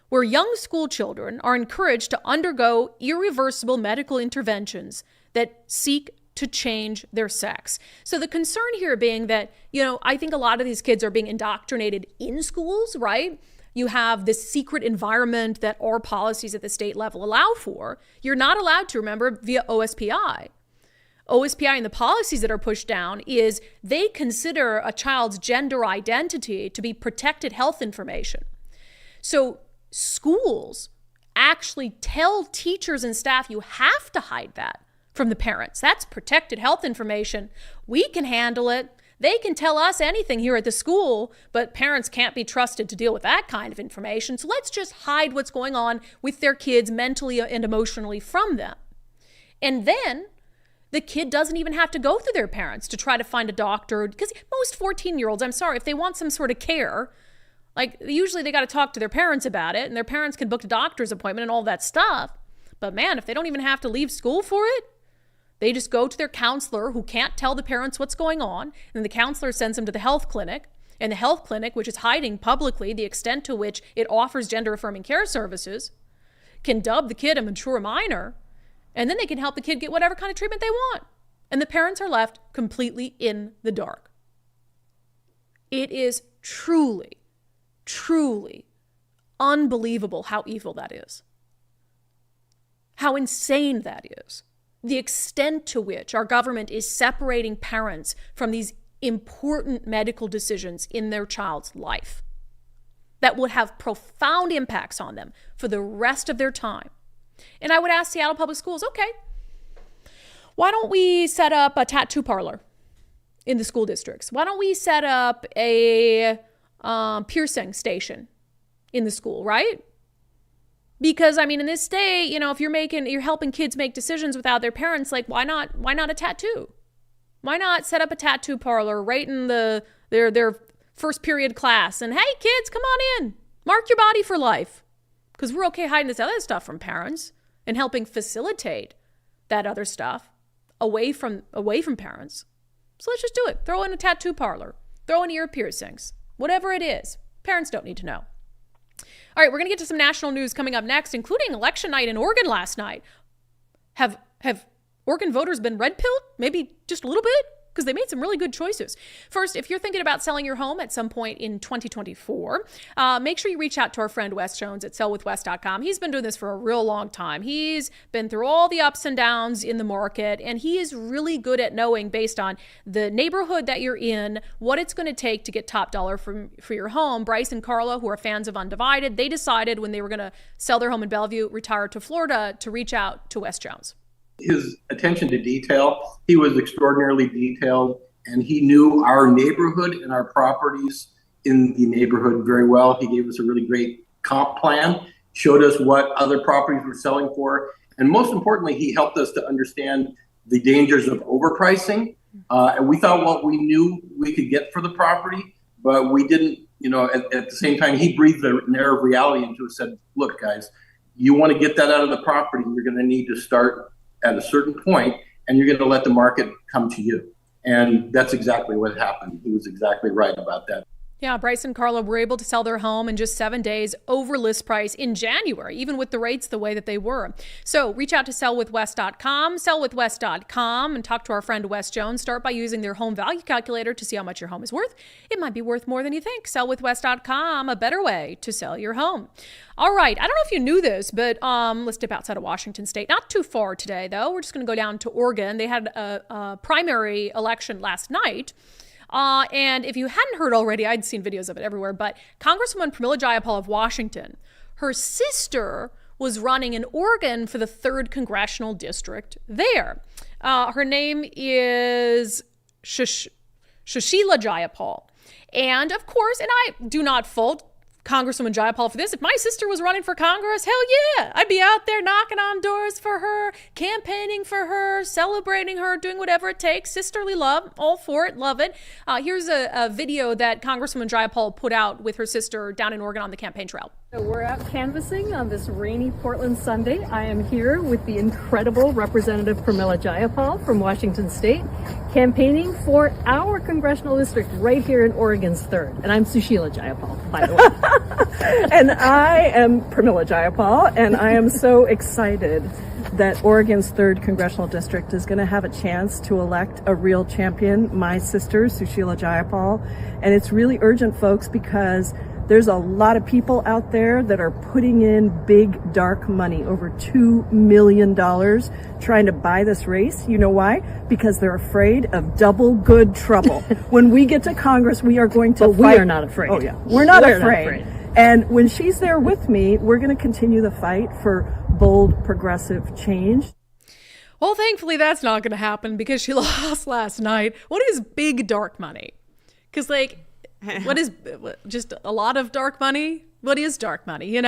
where young school children are encouraged to undergo irreversible medical interventions that seek to change their sex. So the concern here being that, I think a lot of these kids are being indoctrinated in schools, right? You have this secret environment that our policies at the state level allow for. You're not allowed to, remember, via OSPI. OSPI and the policies that are pushed down is they consider a child's gender identity to be protected health information. So schools actually tell teachers and staff, you have to hide that from the parents. That's protected health information. We can handle it. They can tell us anything here at the school, but parents can't be trusted to deal with that kind of information. So let's just hide what's going on with their kids mentally and emotionally from them. And then the kid doesn't even have to go through their parents to try to find a doctor, because most 14-year-olds, I'm sorry, if they want some sort of care, like usually they got to talk to their parents about it, and their parents can book a doctor's appointment and all that stuff. But man, if they don't even have to leave school for it, they just go to their counselor who can't tell the parents what's going on, and the counselor sends them to the health clinic, and the health clinic, which is hiding publicly the extent to which it offers gender-affirming care services, can dub the kid a mature minor, and then they can help the kid get whatever kind of treatment they want. And the parents are left completely in the dark. It is truly, truly unbelievable how evil that is. How insane that is. The extent to which our government is separating parents from these important medical decisions in their child's life. that would have profound impacts on them for the rest of their time. And I would ask Seattle Public Schools, okay, why don't we set up a tattoo parlor in the school districts? Why don't we set up a piercing station in the school, right? Because I mean, in this state, you know, if you're helping kids make decisions without their parents, like why not a tattoo? Why not set up a tattoo parlor right in their first period class? And hey, kids, come on in, mark your body for life, because we're okay hiding this other stuff from parents and helping facilitate that other stuff away from parents. So let's just do it. Throw in a tattoo parlor, throw in ear piercings, whatever it is. Parents don't need to know. All right, we're going to get to some national news coming up next, including election night in Oregon last night. Have Oregon voters been red-pilled? Maybe just a little bit? Because they made some really good choices. First, if you're thinking about selling your home at some point in 2024, make sure you reach out to our friend Wes Jones at sellwithwes.com. He's been doing this for a real long time. He's been through all the ups and downs in the market, and he is really good at knowing, based on the neighborhood that you're in, what it's going to take to get top dollar for your home. Bryce and Carla, who are fans of Undivided, they decided when they were going to sell their home in Bellevue, retire to Florida, to reach out to Wes Jones. His attention to detail, he was extraordinarily detailed, and he knew our neighborhood and our properties in the neighborhood very well. He gave us a really great comp plan, showed us what other properties were selling for, and most importantly, he helped us to understand the dangers of overpricing. And we thought what we knew we could get for the property, but we didn't, at the same time, he breathed the narrative reality into us, said, look, guys, you want to get that out of the property, you're going to need to start at a certain point, and you're going to let the market come to you. And that's exactly what happened. He was exactly right about that. Yeah, Bryce and Carla were able to sell their home in just 7 days over list price in January, even with the rates the way that they were. So reach out to sellwithwes.com, sellwithwes.com, and talk to our friend Wes Jones. Start by using their home value calculator to see how much your home is worth. It might be worth more than you think. Sellwithwes.com, a better way to sell your home. All right, I don't know if you knew this, but let's step outside of Washington State. Not too far today, though. We're just going to go down to Oregon. They had a primary election last night. And if you hadn't heard already, I'd seen videos of it everywhere, but Congresswoman Pramila Jayapal of Washington, her sister was running in Oregon for the 3rd Congressional District there. Her name is Sushila Jayapal. And of course, and I do not fault Congresswoman Jayapal for this. If my sister was running for Congress, hell yeah, I'd be out there knocking on doors for her, campaigning for her, celebrating her, doing whatever it takes. Sisterly love, all for it, love it. Here's a video that Congresswoman Jayapal put out with her sister down in Oregon on the campaign trail. So we're out canvassing on this rainy Portland Sunday. I am here with the incredible Representative Pramila Jayapal from Washington State, campaigning for our congressional district right here in Oregon's 3rd. And I'm Sushila Jayapal, by the way. And I am Pramila Jayapal, and I am so excited that Oregon's 3rd congressional district is going to have a chance to elect a real champion, my sister, Sushila Jayapal. And it's really urgent, folks, because there's a lot of people out there that are putting in big, dark money, over $2 million, trying to buy this race. You know why? Because they're afraid of double good trouble. When we get to Congress, we are going to fight. We are not afraid. Oh, yeah. We're not afraid. And when she's there with me, we're going to continue the fight for bold, progressive change. Well, thankfully, that's not going to happen because she lost last night. What is big, dark money? Because, what is just a lot of dark money? What is dark money,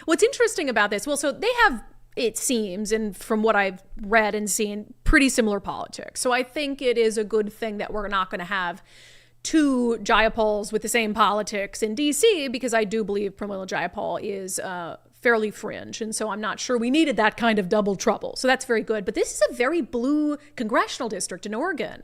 What's interesting about this, well, so they have, it seems, and from what I've read and seen, pretty similar politics. So I think it is a good thing that we're not going to have two Jayapals with the same politics in D.C., because I do believe Pramila Jayapal is fairly fringe. And so I'm not sure we needed that kind of double trouble. So that's very good. But this is a very blue congressional district in Oregon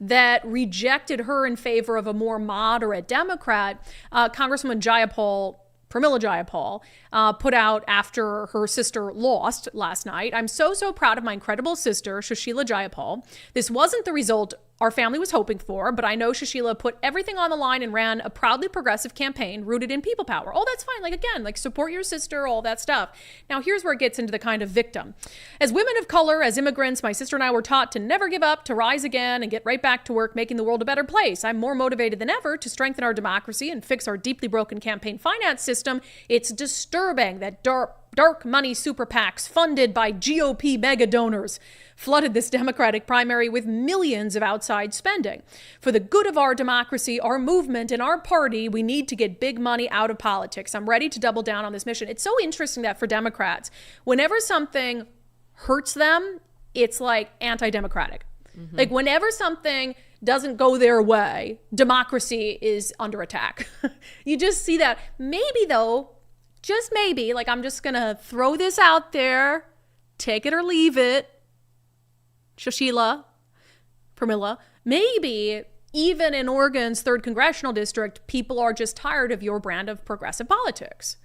that rejected her in favor of a more moderate Democrat. Congresswoman Jayapal, Pramila Jayapal, put out after her sister lost last night. I'm so proud of my incredible sister, Sushila Jayapal. This wasn't the result our family was hoping for, but I know Shisheela put everything on the line and ran a proudly progressive campaign rooted in people power. Oh, that's fine. Like, again, like support your sister, all that stuff. Now, here's where it gets into the kind of victim. As women of color, as immigrants, my sister and I were taught to never give up, to rise again and get right back to work, making the world a better place. I'm more motivated than ever to strengthen our democracy and fix our deeply broken campaign finance system. It's disturbing that dark money super PACs funded by GOP mega donors flooded this Democratic primary with millions of outside spending. For the good of our democracy, our movement, and our party, we need to get big money out of politics. I'm ready to double down on this mission. It's so interesting that for Democrats, whenever something hurts them, it's like anti-democratic. Mm-hmm. Like whenever something doesn't go their way, democracy is under attack. You just see that. Maybe though, just maybe, like I'm just going to throw this out there, take it or leave it, Shisheela, Pramila, maybe even in Oregon's 3rd Congressional District, people are just tired of your brand of progressive politics.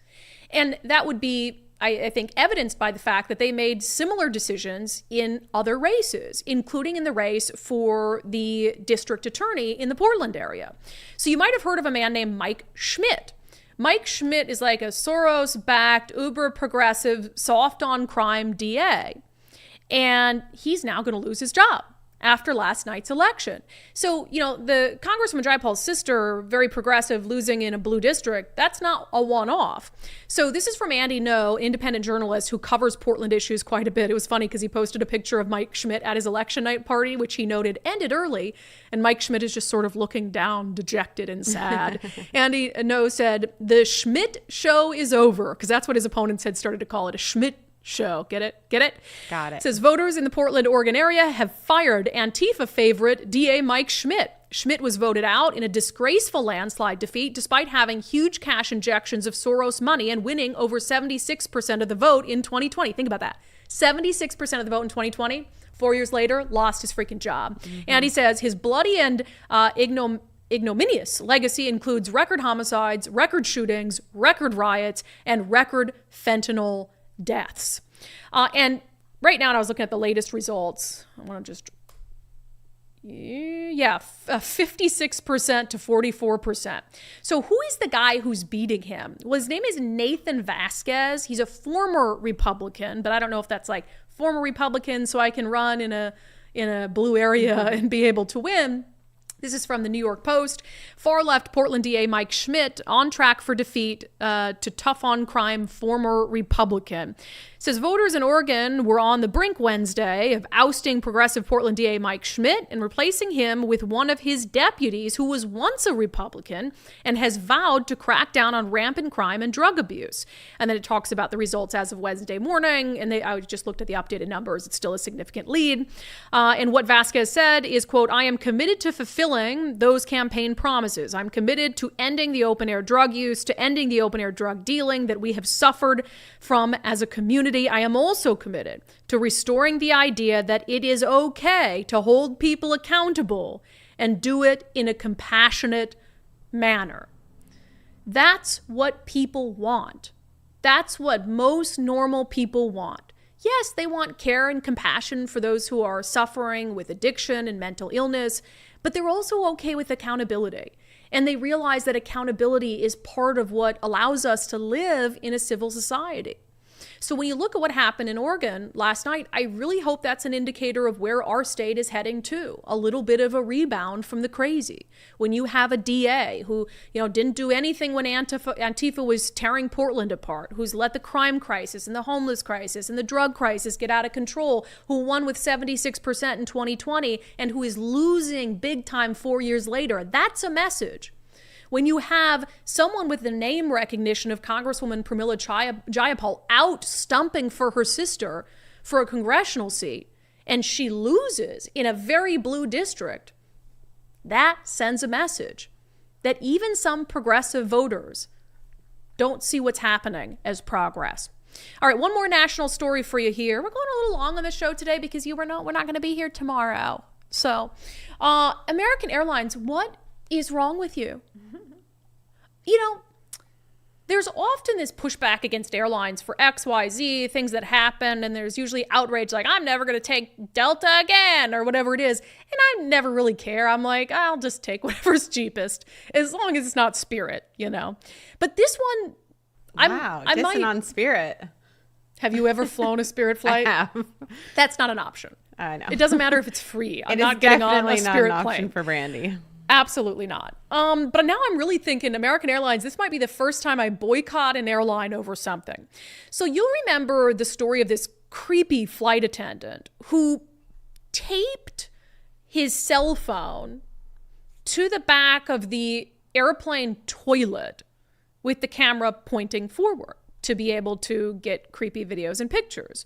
And that would be, I think, evidenced by the fact that they made similar decisions in other races, including in the race for the district attorney in the Portland area. So you might have heard of a man named Mike Schmidt. Mike Schmidt is like a Soros-backed, uber-progressive, soft-on-crime DA. And he's now going to lose his job after last night's election. So, you know, the Congresswoman Jayapal's sister, very progressive, losing in a blue district, that's not a one-off. So this is from Andy No, independent journalist who covers Portland issues quite a bit. It was funny because he posted a picture of Mike Schmidt at his election night party, which he noted ended early. And Mike Schmidt is just sort of looking down, dejected and sad. Andy No said, the Schmidt show is over, because that's what his opponents had started to call it, a Schmidt show. Get it? Get it? Got it. It says voters in the Portland, Oregon area have fired Antifa favorite DA Mike Schmidt. Schmidt was voted out in a disgraceful landslide defeat despite having huge cash injections of Soros money and winning over 76% of the vote in 2020. Think about that. 76% of the vote in 2020. 4 years later, lost his freaking job. Mm-hmm. And he says his bloody and ignominious legacy includes record homicides, record shootings, record riots, and record fentanyl deaths. And right now, and I was looking at the latest results. I want to just, 56% to 44%. So who is the guy who's beating him? Well, his name is Nathan Vasquez. He's a former Republican, but I don't know if that's like former Republican, so I can run in a blue area and be able to win. This is from the New York Post. Far-left Portland DA Mike Schmidt on track for defeat to tough-on-crime former Republican. Says voters in Oregon were on the brink Wednesday of ousting progressive Portland DA Mike Schmidt and replacing him with one of his deputies who was once a Republican and has vowed to crack down on rampant crime and drug abuse. And then it talks about the results as of Wednesday morning, and I just looked at the updated numbers. It's still a significant lead. And what Vasquez said is, quote, I am committed to fulfilling those campaign promises. I'm committed to ending the open-air drug use, to ending the open-air drug dealing that we have suffered from as a community. I am also committed to restoring the idea that it is okay to hold people accountable and do it in a compassionate manner. That's what people want. That's what most normal people want. Yes, they want care and compassion for those who are suffering with addiction and mental illness, but they're also okay with accountability. And they realize that accountability is part of what allows us to live in a civil society. So when you look at what happened in Oregon last night, I really hope that's an indicator of where our state is heading to, a little bit of a rebound from the crazy. When you have a DA who, didn't do anything when Antifa was tearing Portland apart, who's let the crime crisis and the homeless crisis and the drug crisis get out of control, who won with 76% in 2020 and who is losing big time 4 years later, that's a message. When you have someone with the name recognition of Congresswoman Pramila Jayapal out stumping for her sister for a congressional seat, and she loses in a very blue district, that sends a message that even some progressive voters don't see what's happening as progress. All right, one more national story for you here. We're going a little long on the show today because we're not going to be here tomorrow. So, American Airlines, what is wrong with you? there's often this pushback against airlines for XYZ, things that happen, and there's usually outrage like, I'm never going to take Delta again, or whatever it is. And I never really care. I'm like, I'll just take whatever's cheapest, as long as it's not Spirit, you know. But this one, Wow, I might on Spirit. Have you ever flown a Spirit flight? I have. That's not an option. I know. It doesn't matter if it's free. I'm It not is getting on a definitely not Spirit an plane. option for Brandi. Absolutely not. But now I'm really thinking American Airlines, this might be the first time I boycott an airline over something. So you'll remember the story of this creepy flight attendant who taped his cell phone to the back of the airplane toilet with the camera pointing forward to be able to get creepy videos and pictures.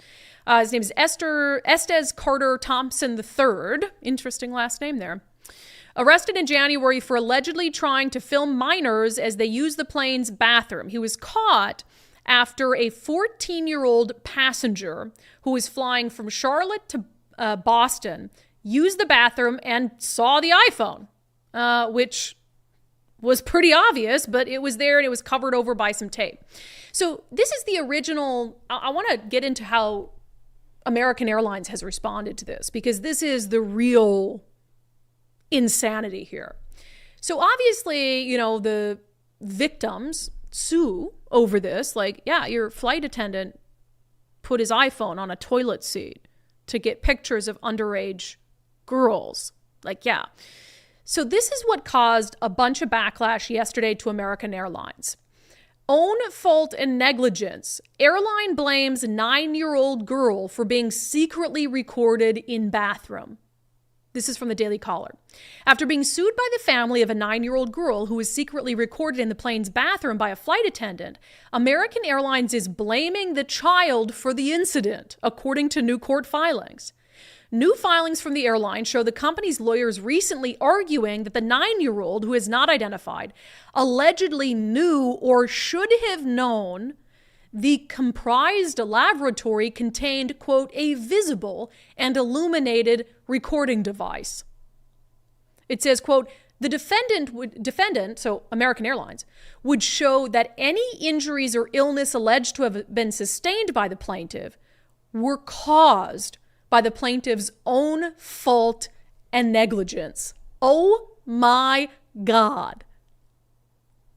His name is Estes Carter Thompson III. Interesting last name there. Arrested in January for allegedly trying to film minors as they use the plane's bathroom. He was caught after a 14-year-old passenger who was flying from Charlotte to Boston used the bathroom and saw the iPhone, which was pretty obvious, but it was there and it was covered over by some tape. So this is the original. I want to get into how American Airlines has responded to this, because this is the real insanity here. So obviously, you know, the victims sue over this. Like, yeah, your flight attendant put his iPhone on a toilet seat to get pictures of underage girls. Like, yeah. So this is what caused a bunch of backlash yesterday to American Airlines. Own fault and negligence. Airline blames 9-year-old girl for being secretly recorded in bathroom. This is from the Daily Caller. After being sued by the family of a 9-year-old girl who was secretly recorded in the plane's bathroom by a flight attendant, American Airlines is blaming the child for the incident, according to new court filings. New filings from the airline show the company's lawyers recently arguing that the 9-year-old, who is not identified, allegedly knew or should have known the comprised laboratory contained, quote, a visible and illuminated recording device. It says, quote, the defendant, so American Airlines, would show that any injuries or illness alleged to have been sustained by the plaintiff were caused by the plaintiff's own fault and negligence. Oh my God.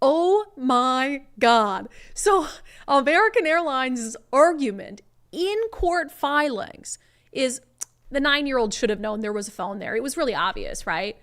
Oh my God. So American Airlines' argument in court filings is the 9-year-old should have known there was a phone there. It was really obvious, right?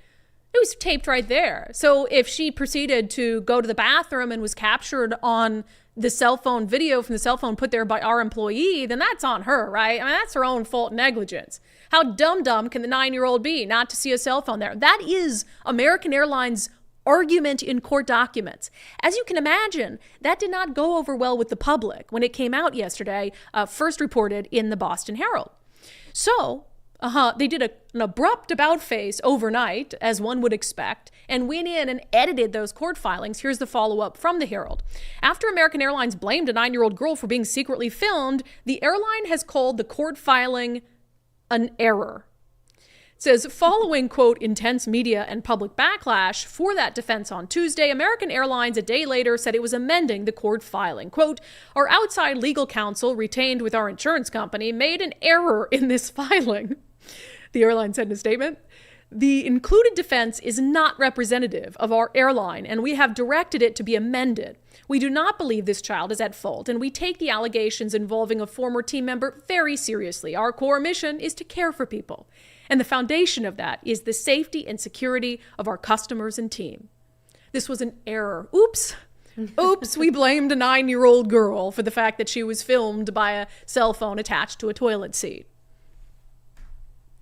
It was taped right there. So if she proceeded to go to the bathroom and was captured on the cell phone video from the cell phone put there by our employee, then that's on her, right? I mean, that's her own fault and negligence. How dumb can the 9-year-old be not to see a cell phone there? That is American Airlines' argument in court documents. As you can imagine, that did not go over well with the public when it came out yesterday, first reported in the Boston Herald. So they did an abrupt about face overnight, as one would expect, and went in and edited those court filings. Here's the follow-up from the Herald. After American Airlines blamed a 9-year-old girl for being secretly filmed, the airline has called the court filing an error. It says, following, quote, intense media and public backlash for that defense on Tuesday, American Airlines a day later said it was amending the court filing. Quote, our outside legal counsel retained with our insurance company made an error in this filing. The airline said in a statement, the included defense is not representative of our airline, and we have directed it to be amended. We do not believe this child is at fault, and we take the allegations involving a former team member very seriously. Our core mission is to care for people, and the foundation of that is the safety and security of our customers and team. This was an error. Oops. Oops, we blamed a 9-year-old girl for the fact that she was filmed by a cell phone attached to a toilet seat.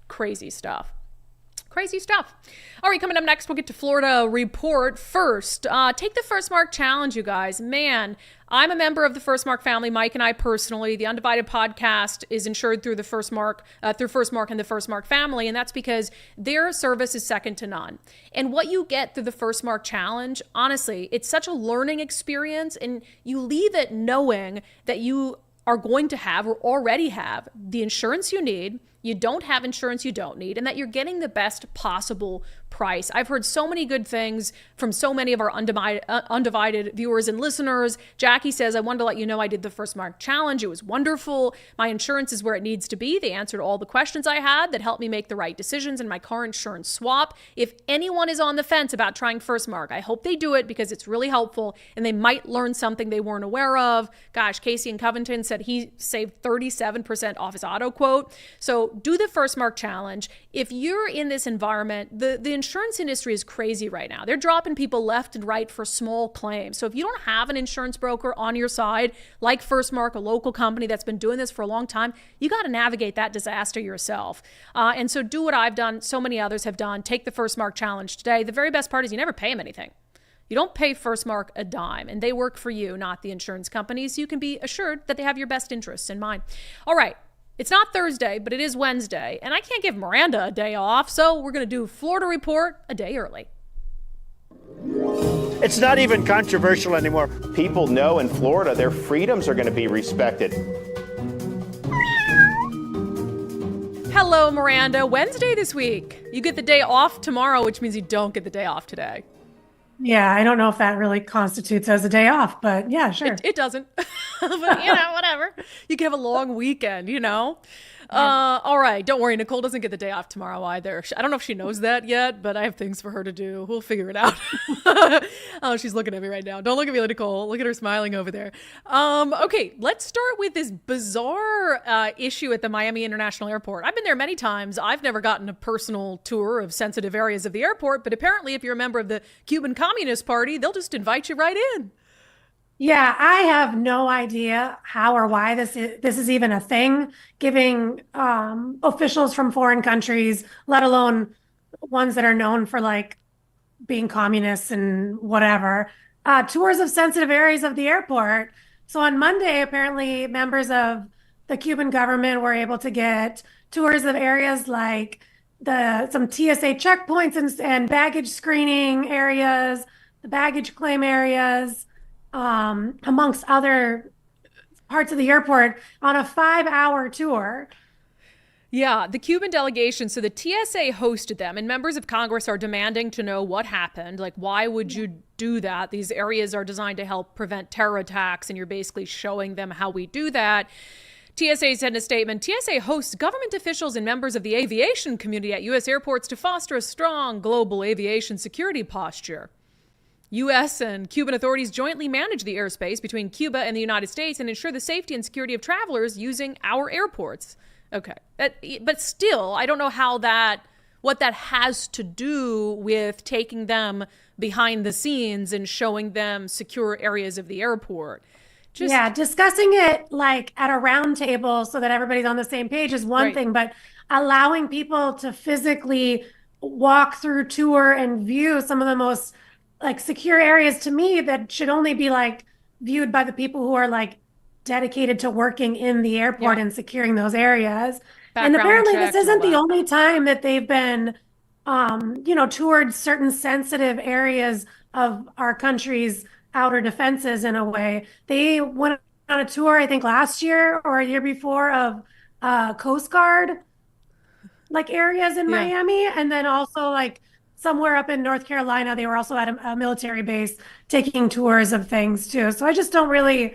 Crazy stuff. Crazy stuff. All right, coming up next, we'll get to Florida Report. First, take the First Mark Challenge, you guys. Man, I'm a member of the First Mark family, Mike and I personally. The unDivided podcast is insured through the First Mark, and the First Mark family, and that's because their service is second to none. And what you get through the First Mark Challenge, honestly, it's such a learning experience, and you leave it knowing that you are going to have or already have the insurance you need, you don't have insurance you don't need, and that you're getting the best possible price. I've heard so many good things from so many of our undivided viewers and listeners. Jackie says, I wanted to let you know I did the First Mark Challenge. It was wonderful. My insurance is where it needs to be. They answered all the questions I had that helped me make the right decisions in my car insurance swap. If anyone is on the fence about trying First Mark, I hope they do it because it's really helpful and they might learn something they weren't aware of. Gosh, Casey in Covington said he saved 37% off his auto quote. So do the First Mark Challenge. If you're in this environment, the insurance industry is crazy right now. They're dropping people left and right for small claims. So if you don't have an insurance broker on your side, like First Mark, a local company that's been doing this for a long time, you got to navigate that disaster yourself. And so do what I've done, so many others have done. Take the First Mark Challenge today. The very best part is you never pay them anything. You don't pay First Mark a dime, and they work for you, not the insurance companies. You can be assured that they have your best interests in mind. All right. It's not Thursday, but it is Wednesday, and I can't give Miranda a day off, so we're going to do Florida Report a day early. It's not even controversial anymore. People know in Florida their freedoms are going to be respected. Hello, Miranda. Wednesday this week. You get the day off tomorrow, which means you don't get the day off today. Yeah, I don't know if that really constitutes as a day off, but yeah, sure. It doesn't. But, whatever. You can have a long weekend, All right. Don't worry. Nicole doesn't get the day off tomorrow either. I don't know if she knows that yet, but I have things for her to do. We'll figure it out. Oh, she's looking at me right now. Don't look at me, Nicole. Look at her smiling over there. Okay, let's start with this bizarre issue at the Miami International Airport. I've been there many times. I've never gotten a personal tour of sensitive areas of the airport, but apparently if you're a member of the Cuban Communist Party, they'll just invite you right in. Yeah, I have no idea how or why this is even a thing, giving officials from foreign countries, let alone ones that are known for like being communists and whatever, tours of sensitive areas of the airport. So on Monday, apparently members of the Cuban government were able to get tours of areas like some TSA checkpoints and baggage screening areas, the baggage claim areas, amongst other parts of the airport on a 5-hour tour. Yeah, the Cuban delegation, so the TSA hosted them, and members of Congress are demanding to know what happened. Like, why would you do that? These areas are designed to help prevent terror attacks, and you're basically showing them how we do that. TSA said in a statement, TSA hosts government officials and members of the aviation community at U.S. airports to foster a strong global aviation security posture. U.S. and Cuban authorities jointly manage the airspace between Cuba and the United States and ensure the safety and security of travelers using our airports. Okay. But still, I don't know what that has to do with taking them behind the scenes and showing them secure areas of the airport. Discussing it like at a round table so that everybody's on the same page is one thing, but allowing people to physically walk through, tour, and view some of the most like secure areas to me that should only be like viewed by the people who are like dedicated to working in the airport and securing those areas. And apparently this isn't the only time that they've been, toured certain sensitive areas of our country's outer defenses in a way. They went on a tour, I think last year or a year before, of Coast Guard like areas in Miami. And then also like somewhere up in North Carolina, they were also at a military base taking tours of things too. So I just don't really,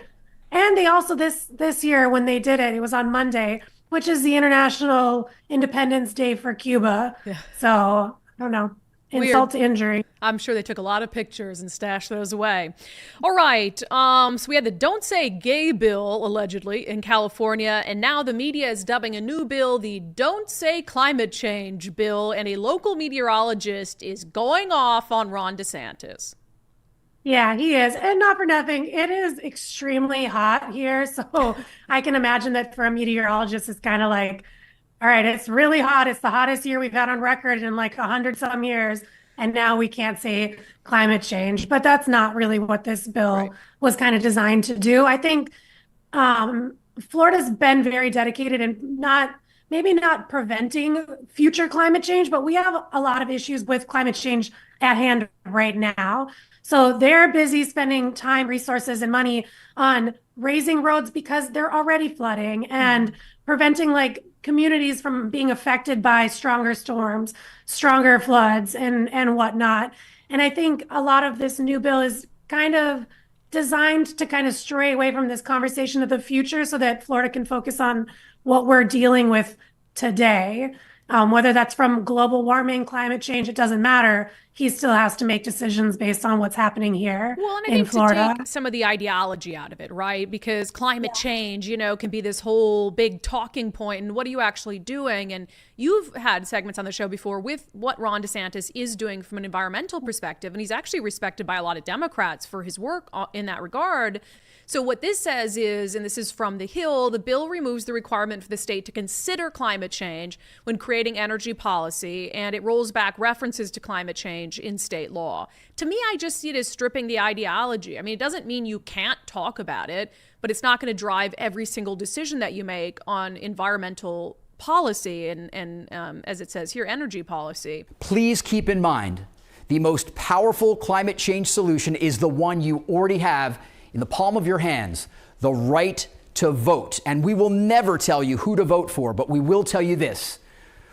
and they also this year when they did it, it was on Monday, which is the International Independence Day for Cuba. Yeah. So I don't know. Insult to injury. I'm sure they took a lot of pictures and stashed those away. All right. So we had the Don't Say Gay bill, allegedly, in California. And now the media is dubbing a new bill the Don't Say Climate Change bill. And a local meteorologist is going off on Ron DeSantis. Yeah, he is. And not for nothing, it is extremely hot here. So I can imagine that for a meteorologist, it's kind of like, all right, it's really hot. It's the hottest year we've had on record in like 100 some years. And now we can't say climate change. But that's not really what this bill was kind of designed to do. I think Florida's been very dedicated and maybe not preventing future climate change, but we have a lot of issues with climate change at hand right now. So they're busy spending time, resources, and money on raising roads because they're already flooding and preventing like communities from being affected by stronger storms, stronger floods, and whatnot. And I think a lot of this new bill is kind of designed to kind of stray away from this conversation of the future so that Florida can focus on what we're dealing with today. Whether that's from global warming, climate change, it doesn't matter. He still has to make decisions based on what's happening here Well, and I in think Florida. to take some of the ideology out of it, right? Because climate change, can be this whole big talking point. And what are you actually doing? And you've had segments on the show before with what Ron DeSantis is doing from an environmental perspective. And he's actually respected by a lot of Democrats for his work in that regard. So what this says is, and this is from The Hill, the bill removes the requirement for the state to consider climate change when creating energy policy, and it rolls back references to climate change in state law. To me, I just see it as stripping the ideology. I mean, it doesn't mean you can't talk about it, but it's not going to drive every single decision that you make on environmental policy and as it says here, energy policy. Please keep in mind, the most powerful climate change solution is the one you already have in the palm of your hands, the right to vote. And we will never tell you who to vote for, but we will tell you this.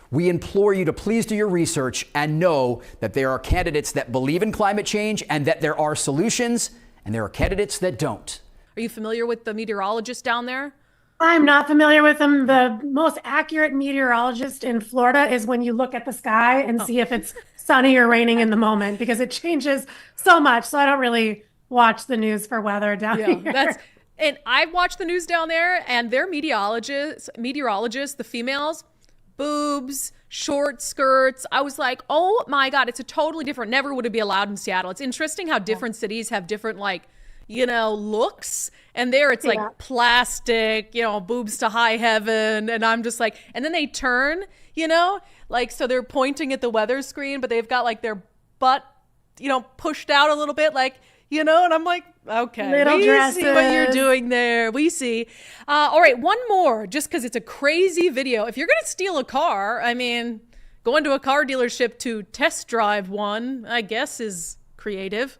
We implore you to please do your research and know that there are candidates that believe in climate change and that there are solutions, and there are candidates that don't. Are you familiar with the meteorologist down there? I'm not familiar with them. The most accurate meteorologist in Florida is when you look at the sky and see if it's sunny or raining in the moment, because it changes so much. So I don't really watch the news for weather down here. And I watch the news down there, and their meteorologists, the females, boobs, short skirts. I was like, oh my God, it's a totally different, never would it be allowed in Seattle. It's interesting how different cities have different looks. And there it's like plastic, boobs to high heaven. And I'm just like, and then they turn, so they're pointing at the weather screen, but they've got like their butt, pushed out a little bit, and I'm like, okay, Little we dresses. see what you're doing there. We see. All right, one more, just because it's a crazy video. If you're going to steal a car, going to a car dealership to test drive one, I guess, is creative.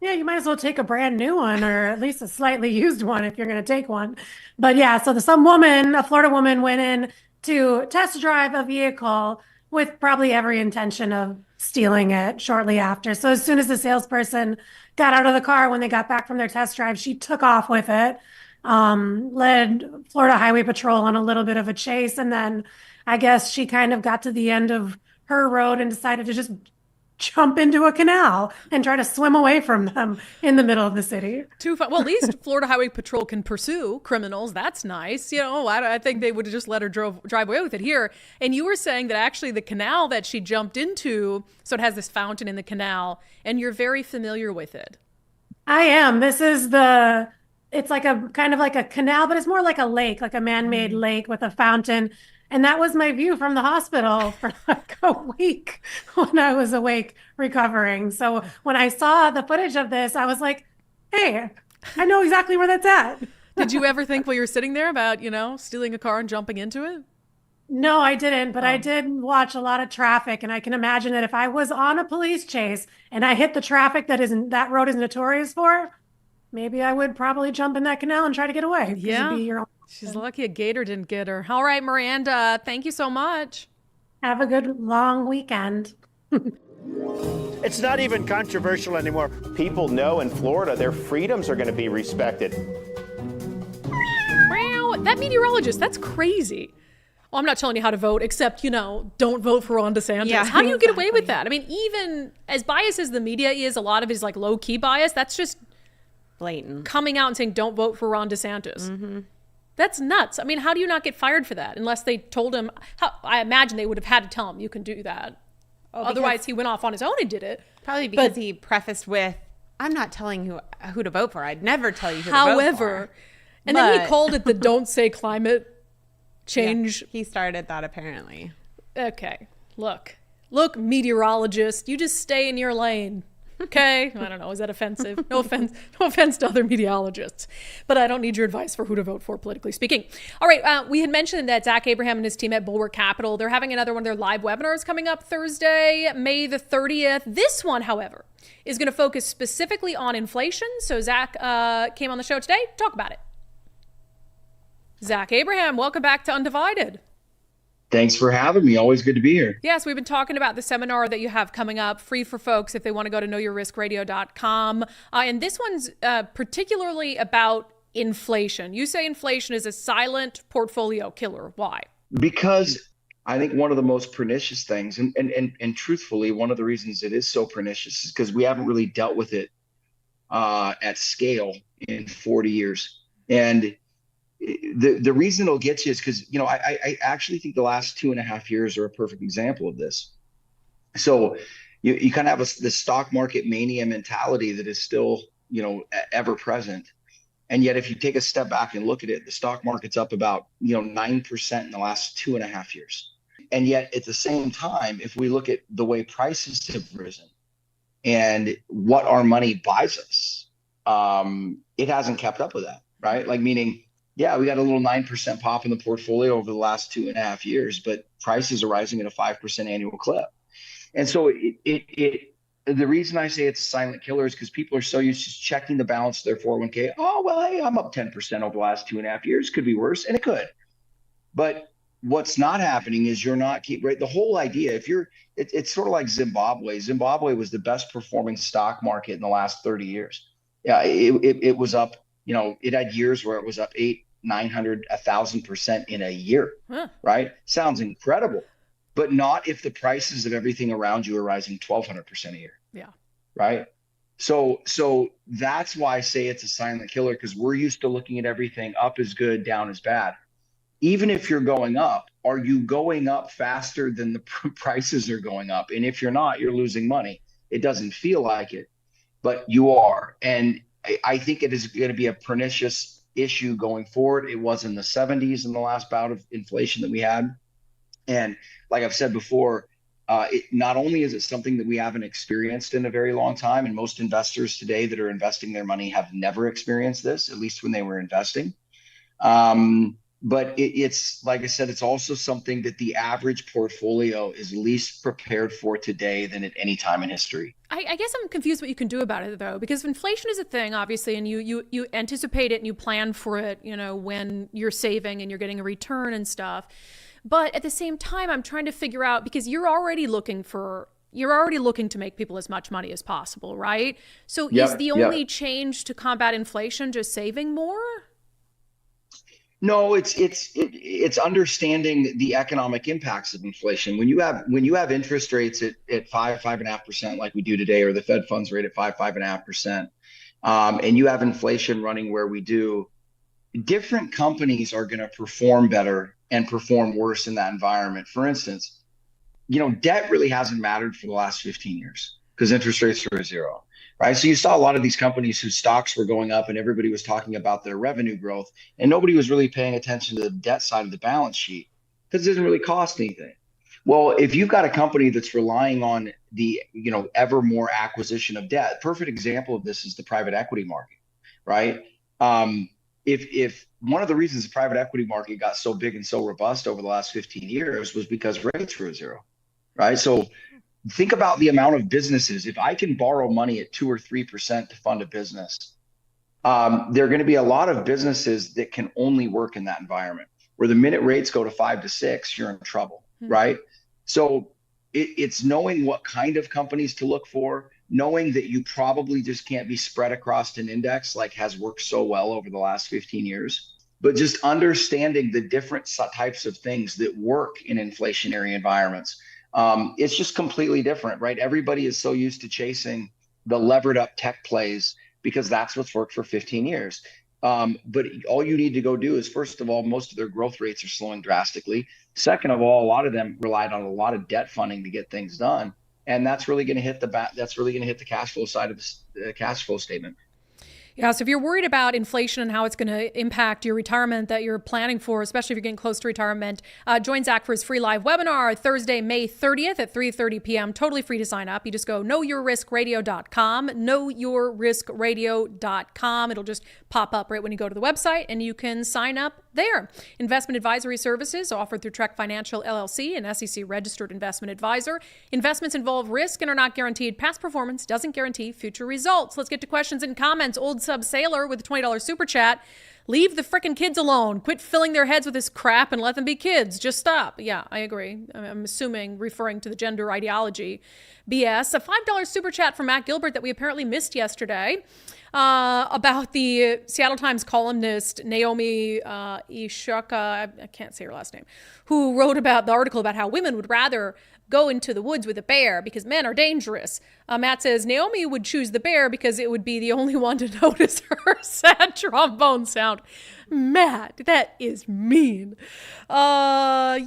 Yeah, you might as well take a brand new one, or at least a slightly used one if you're going to take one. But yeah, so a Florida woman went in to test drive a vehicle with probably every intention of stealing it shortly after. So as soon as the salesperson got out of the car when they got back from their test drive, she took off with it, led Florida Highway Patrol on a little bit of a chase. And then I guess she kind of got to the end of her road and decided to just jump into a canal and try to swim away from them in the middle of the city. Too fun. Well, at least Florida Highway Patrol can pursue criminals. That's nice. I think they would have just let her drive away with it here. And you were saying that actually the canal that she jumped into, so it has this fountain in the canal, and you're very familiar with it. I am. It's like a kind of like a canal, but it's more like a lake, like a man-made lake with a fountain. And that was my view from the hospital for like a week when I was awake recovering. So when I saw the footage of this, I was like, hey, I know exactly where that's at. Did you ever think while you were sitting there about, stealing a car and jumping into it? No, I didn't. But I did watch a lot of traffic. And I can imagine that if I was on a police chase and I hit the traffic that road is notorious for, maybe I would probably jump in that canal and try to get away. Yeah. She's lucky a gator didn't get her. All right, Miranda, thank you so much. Have a good long weekend. It's not even controversial anymore. People know in Florida their freedoms are going to be respected. Wow, that meteorologist, that's crazy. Well, I'm not telling you how to vote, except, don't vote for Ron DeSantis. Yeah, how do you get away with that? Even as biased as the media is, a lot of it is like low-key bias. That's just blatant. Coming out and saying, don't vote for Ron DeSantis. Mm-hmm. That's nuts. How do you not get fired for that? Unless they told him, I imagine they would have had to tell him, you can do that. Otherwise, he went off on his own and did it. Probably because he prefaced with, I'm not telling you who to vote for. I'd never tell you who to vote for. And then he called it the don't say climate change. Yeah, he started that apparently. Okay. Look, meteorologist, you just stay in your lane. Okay. I don't know. Is that offensive? No offense to other meteorologists, but I don't need your advice for who to vote for, politically speaking. All right. We had mentioned that Zach Abraham and his team at Bulwark Capital, they're having another one of their live webinars coming up Thursday, May the 30th. This one, however, is going to focus specifically on inflation. So Zach came on the show today to talk about it. Zach Abraham, welcome back to Undivided. Thanks for having me. Always good to be here. Yes, we've been talking about the seminar that you have coming up, free for folks if they want to go to knowyourriskradio.com. And this one's particularly about inflation. You say inflation is a silent portfolio killer. Why? Because I think one of the most pernicious things, and truthfully, one of the reasons it is so pernicious is because we haven't really dealt with it at scale in 40 years. And the reason it'll get you is because, I actually think the last 2.5 years are a perfect example of this. So you kind of have this stock market mania mentality that is still, ever present. And yet, if you take a step back and look at it, the stock market's up about, 9% in the last 2.5 years. And yet at the same time, if we look at the way prices have risen and what our money buys us, it hasn't kept up with that, right? Like, meaning, yeah, we got a little 9% pop in the portfolio over the last 2.5 years, but prices are rising at a 5% annual clip. And so the reason I say it's a silent killer is because people are so used to checking the balance of their 401k. Oh, well, hey, I'm up 10% over the last 2.5 years. Could be worse, and it could. But what's not happening is right. The whole idea, it's sort of like Zimbabwe. Zimbabwe was the best performing stock market in the last 30 years. Yeah, it was up. It had years where it was up 800, 900, 1,000% in a year. Right? Sounds incredible, but not if the prices of everything around you are rising 1,200% a year. Yeah. Right. So that's why I say it's a silent killer, because we're used to looking at everything up is good, down is bad. Even if you're going up, are you going up faster than the prices are going up? And if you're not, you're losing money. It doesn't feel like it, but you are. And I think it is going to be a pernicious issue going forward. It was in the 70s in the last bout of inflation that we had. And like I've said before, not only is it something that we haven't experienced in a very long time, and most investors today that are investing their money have never experienced this, at least when they were investing. But it's, like I said, it's also something that the average portfolio is least prepared for today than at any time in history. I guess I'm confused what you can do about it, though, because inflation is a thing, obviously, and you anticipate it and you plan for it, when you're saving and you're getting a return and stuff. But at the same time, I'm trying to figure out, because you're already looking to make people as much money as possible, right? So is the only change to combat inflation just saving more? No, it's understanding the economic impacts of inflation. When you have interest rates at 5.5% like we do today, or the Fed funds rate at 5.5%, and you have inflation running where we do, different companies are going to perform better and perform worse in that environment. For instance, debt really hasn't mattered for the last 15 years because interest rates are zero. Right. So you saw a lot of these companies whose stocks were going up and everybody was talking about their revenue growth, and nobody was really paying attention to the debt side of the balance sheet because it doesn't really cost anything. Well, if you've got a company that's relying on the, ever more acquisition of debt, perfect example of this is the private equity market. Right. If one of the reasons the private equity market got so big and so robust over the last 15 years was because rates were zero. Right. So think about the amount of businesses. If I can borrow money at 2 or 3% to fund a business, there are going to be a lot of businesses that can only work in that environment, where the minute rates go to 5 to 6, you're in trouble, right? So it's knowing what kind of companies to look for, knowing that you probably just can't be spread across an index like has worked so well over the last 15 years, but just understanding the different types of things that work in inflationary environments. It's just completely different, right? Everybody is so used to chasing the levered up tech plays because that's what's worked for 15 years. But all you need to go do is, first of all, most of their growth rates are slowing drastically. Second of all, a lot of them relied on a lot of debt funding to get things done. And that's really going to hit the cash flow side of the cash flow statement. Yeah, so if you're worried about inflation and how it's going to impact your retirement that you're planning for, especially if you're getting close to retirement, join Zach for his free live webinar Thursday, May 30th at 3:30 p.m. Totally free to sign up. You just go knowyourriskradio.com, knowyourriskradio.com. It'll just pop up right when you go to the website, and you can sign up there. Investment advisory services offered through Trek Financial LLC, an SEC-registered investment advisor. Investments involve risk and are not guaranteed. Past performance doesn't guarantee future results. Let's get to questions and comments. Old Sub Sailor with a $20 super chat. Leave the frickin' kids alone. Quit filling their heads with this crap and let them be kids. Just stop. Yeah, I agree. I'm assuming referring to the gender ideology BS. A $5 super chat from Matt Gilbert that we apparently missed yesterday about the Seattle Times columnist Naomi Ishaka, I can't say her last name, who wrote about the article about how women would rather go into the woods with a bear because men are dangerous. Matt says Naomi would choose the bear because it would be the only one to notice her sad trombone sound. Matt, that is mean. Yakima,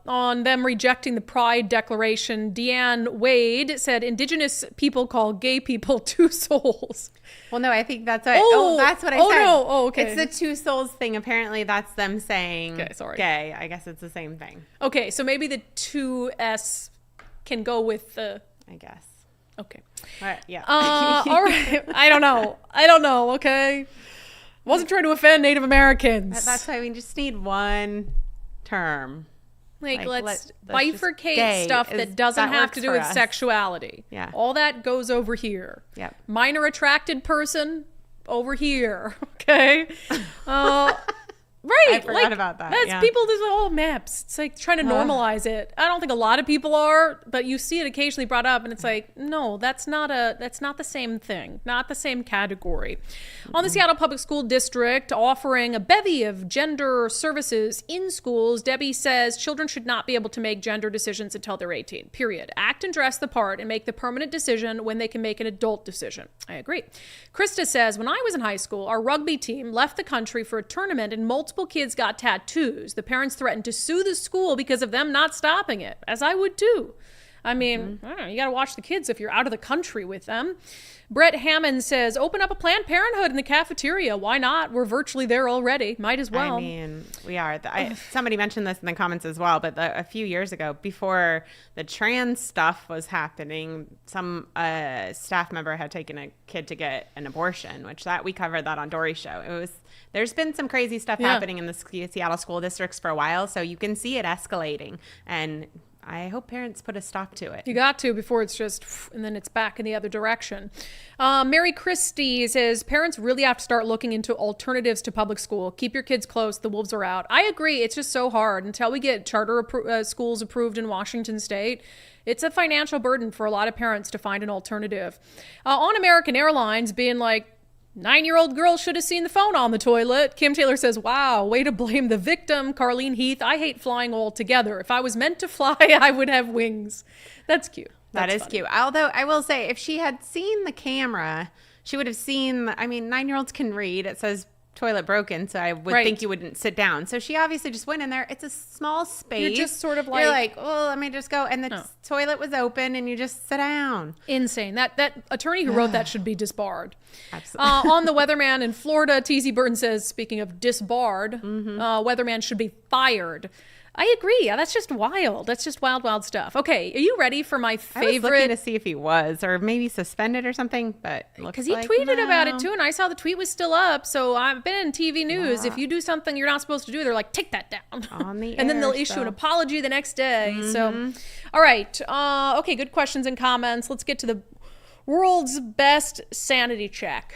on them rejecting the Pride Declaration, Deanne Wade said Indigenous people call gay people two souls. Well, no, I think that's what. That's what I said. No. Oh, okay. It's the two souls thing. Apparently, that's them saying gay. I guess it's the same thing. Okay, so maybe the 2S can go with the. I guess. Okay. All right. Yeah. All right. I don't know. Okay. Wasn't trying to offend Native Americans. That's why we just need one term. Let's bifurcate stuff that doesn't have to do with sexuality. Yeah. All that goes over here. Yeah. Minor attracted person over here. Okay. Right. I forgot about that. That's people do all maps. It's like trying to normalize it. I don't think a lot of people are, but you see it occasionally brought up and it's like, no, that's not the same thing. Not the same category. On the Seattle Public School District offering a bevy of gender services in schools, Debbie says children should not be able to make gender decisions until they're 18. Period. Act and dress the part and make the permanent decision when they can make an adult decision. I agree. Krista says, when I was in high school, our rugby team left the country for a tournament and multiple kids got tattoos. The parents threatened to sue the school because of them not stopping it, as I would too. I mean, I don't know, you got to watch the kids if you're out of the country with them. Brett Hammond says, open up a Planned Parenthood in the cafeteria. Why not? We're virtually there already. Might as well. I mean, we are. Somebody mentioned this in the comments as well, but a few years ago, before the trans stuff was happening, some staff member had taken a kid to get an abortion, which we covered that on Dory's show. There's been some crazy stuff happening in the Seattle school districts for a while, so you can see it escalating, and I hope parents put a stop to it. You got to before it's just, and then it's back in the other direction. Mary Christie says, parents really have to start looking into alternatives to public school. Keep your kids close. The wolves are out. I agree. It's just so hard until we get charter schools approved in Washington State. It's a financial burden for a lot of parents to find an alternative. On American Airlines being like, 9-year-old girl should have seen the phone on the toilet. Kim Taylor says, wow, way to blame the victim. Carlene Heath, I hate flying altogether. If I was meant to fly, I would have wings. That's cute. That is cute. Although I will say, if she had seen the camera, she would have seen, 9-year-olds can read. It says toilet broken, so I would think you wouldn't sit down. So she obviously just went in there. It's a small space. You're just sort of like... You're like, oh, let me just go. And the toilet was open and you just sit down. Insane. That attorney who wrote that should be disbarred. Absolutely. On the weatherman in Florida, TZ Burton says, speaking of disbarred, weatherman should be fired. I agree. Yeah, that's just wild. That's just wild, wild stuff. Okay, are you ready for my favorite? I was looking to see if he was, or maybe suspended or something, but because he tweeted about it too, and I saw the tweet was still up. So I've been in TV news. If you do something you're not supposed to do, they're like, take that down on the and then they'll issue an apology the next day. So, all right. Okay, good questions and comments. Let's get to the world's best sanity check.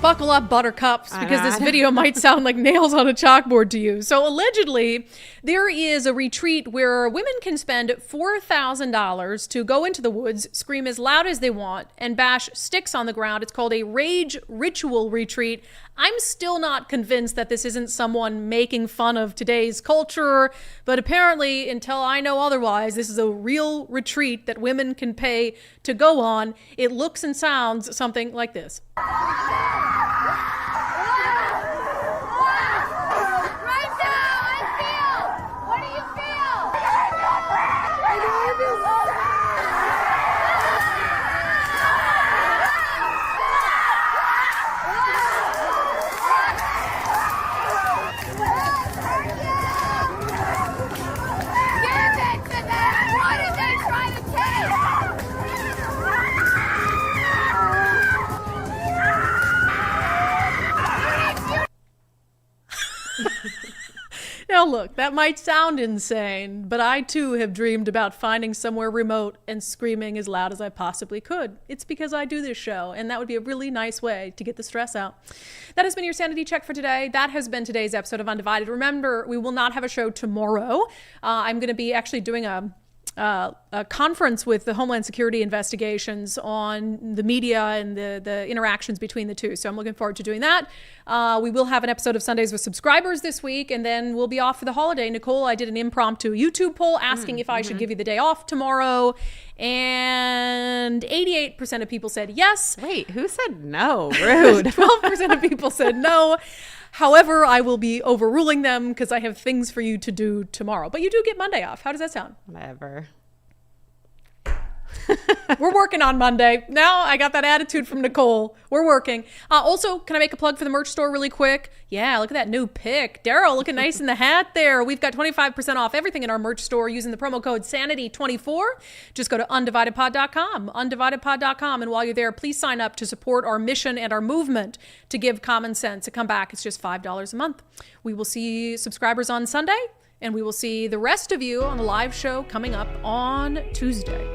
Buckle up, buttercups, because this video might sound like nails on a chalkboard to you. So allegedly, there is a retreat where women can spend $4,000 to go into the woods, scream as loud as they want, and bash sticks on the ground. It's called a rage ritual retreat. I'm still not convinced that this isn't someone making fun of today's culture, but apparently, until I know otherwise, this is a real retreat that women can pay to go on. It looks and sounds something like this. Now, Now look, that might sound insane, but I too have dreamed about finding somewhere remote and screaming as loud as I possibly could. It's because I do this show, and that would be a really nice way to get the stress out. That has been your sanity check for today. That has been today's episode of Undivided. Remember, we will not have a show tomorrow. I'm going to be actually doing a conference with the Homeland Security investigations on the media and the interactions between the two. So I'm looking forward to doing that. We will have an episode of Sundays with Subscribers this week, and then we'll be off for the holiday. Nicole, I did an impromptu YouTube poll asking if I should give you the day off tomorrow, and 88% of people said yes. Wait, who said no? Rude. 12% of people said no. However, I will be overruling them because I have things for you to do tomorrow. But you do get Monday off. How does that sound? Whatever. We're working on Monday. Now I got that attitude from Nicole. We're working. Also, can I make a plug for the merch store really quick? Yeah, look at that new pic. Daryl looking nice in the hat there. We've got 25% off everything in our merch store using the promo code SANITY24. Just go to undividedpod.com, undividedpod.com. And while you're there, please sign up to support our mission and our movement to give common sense a comeback. It's just $5 a month. We will see subscribers on Sunday, and we will see the rest of you on the live show coming up on Tuesday.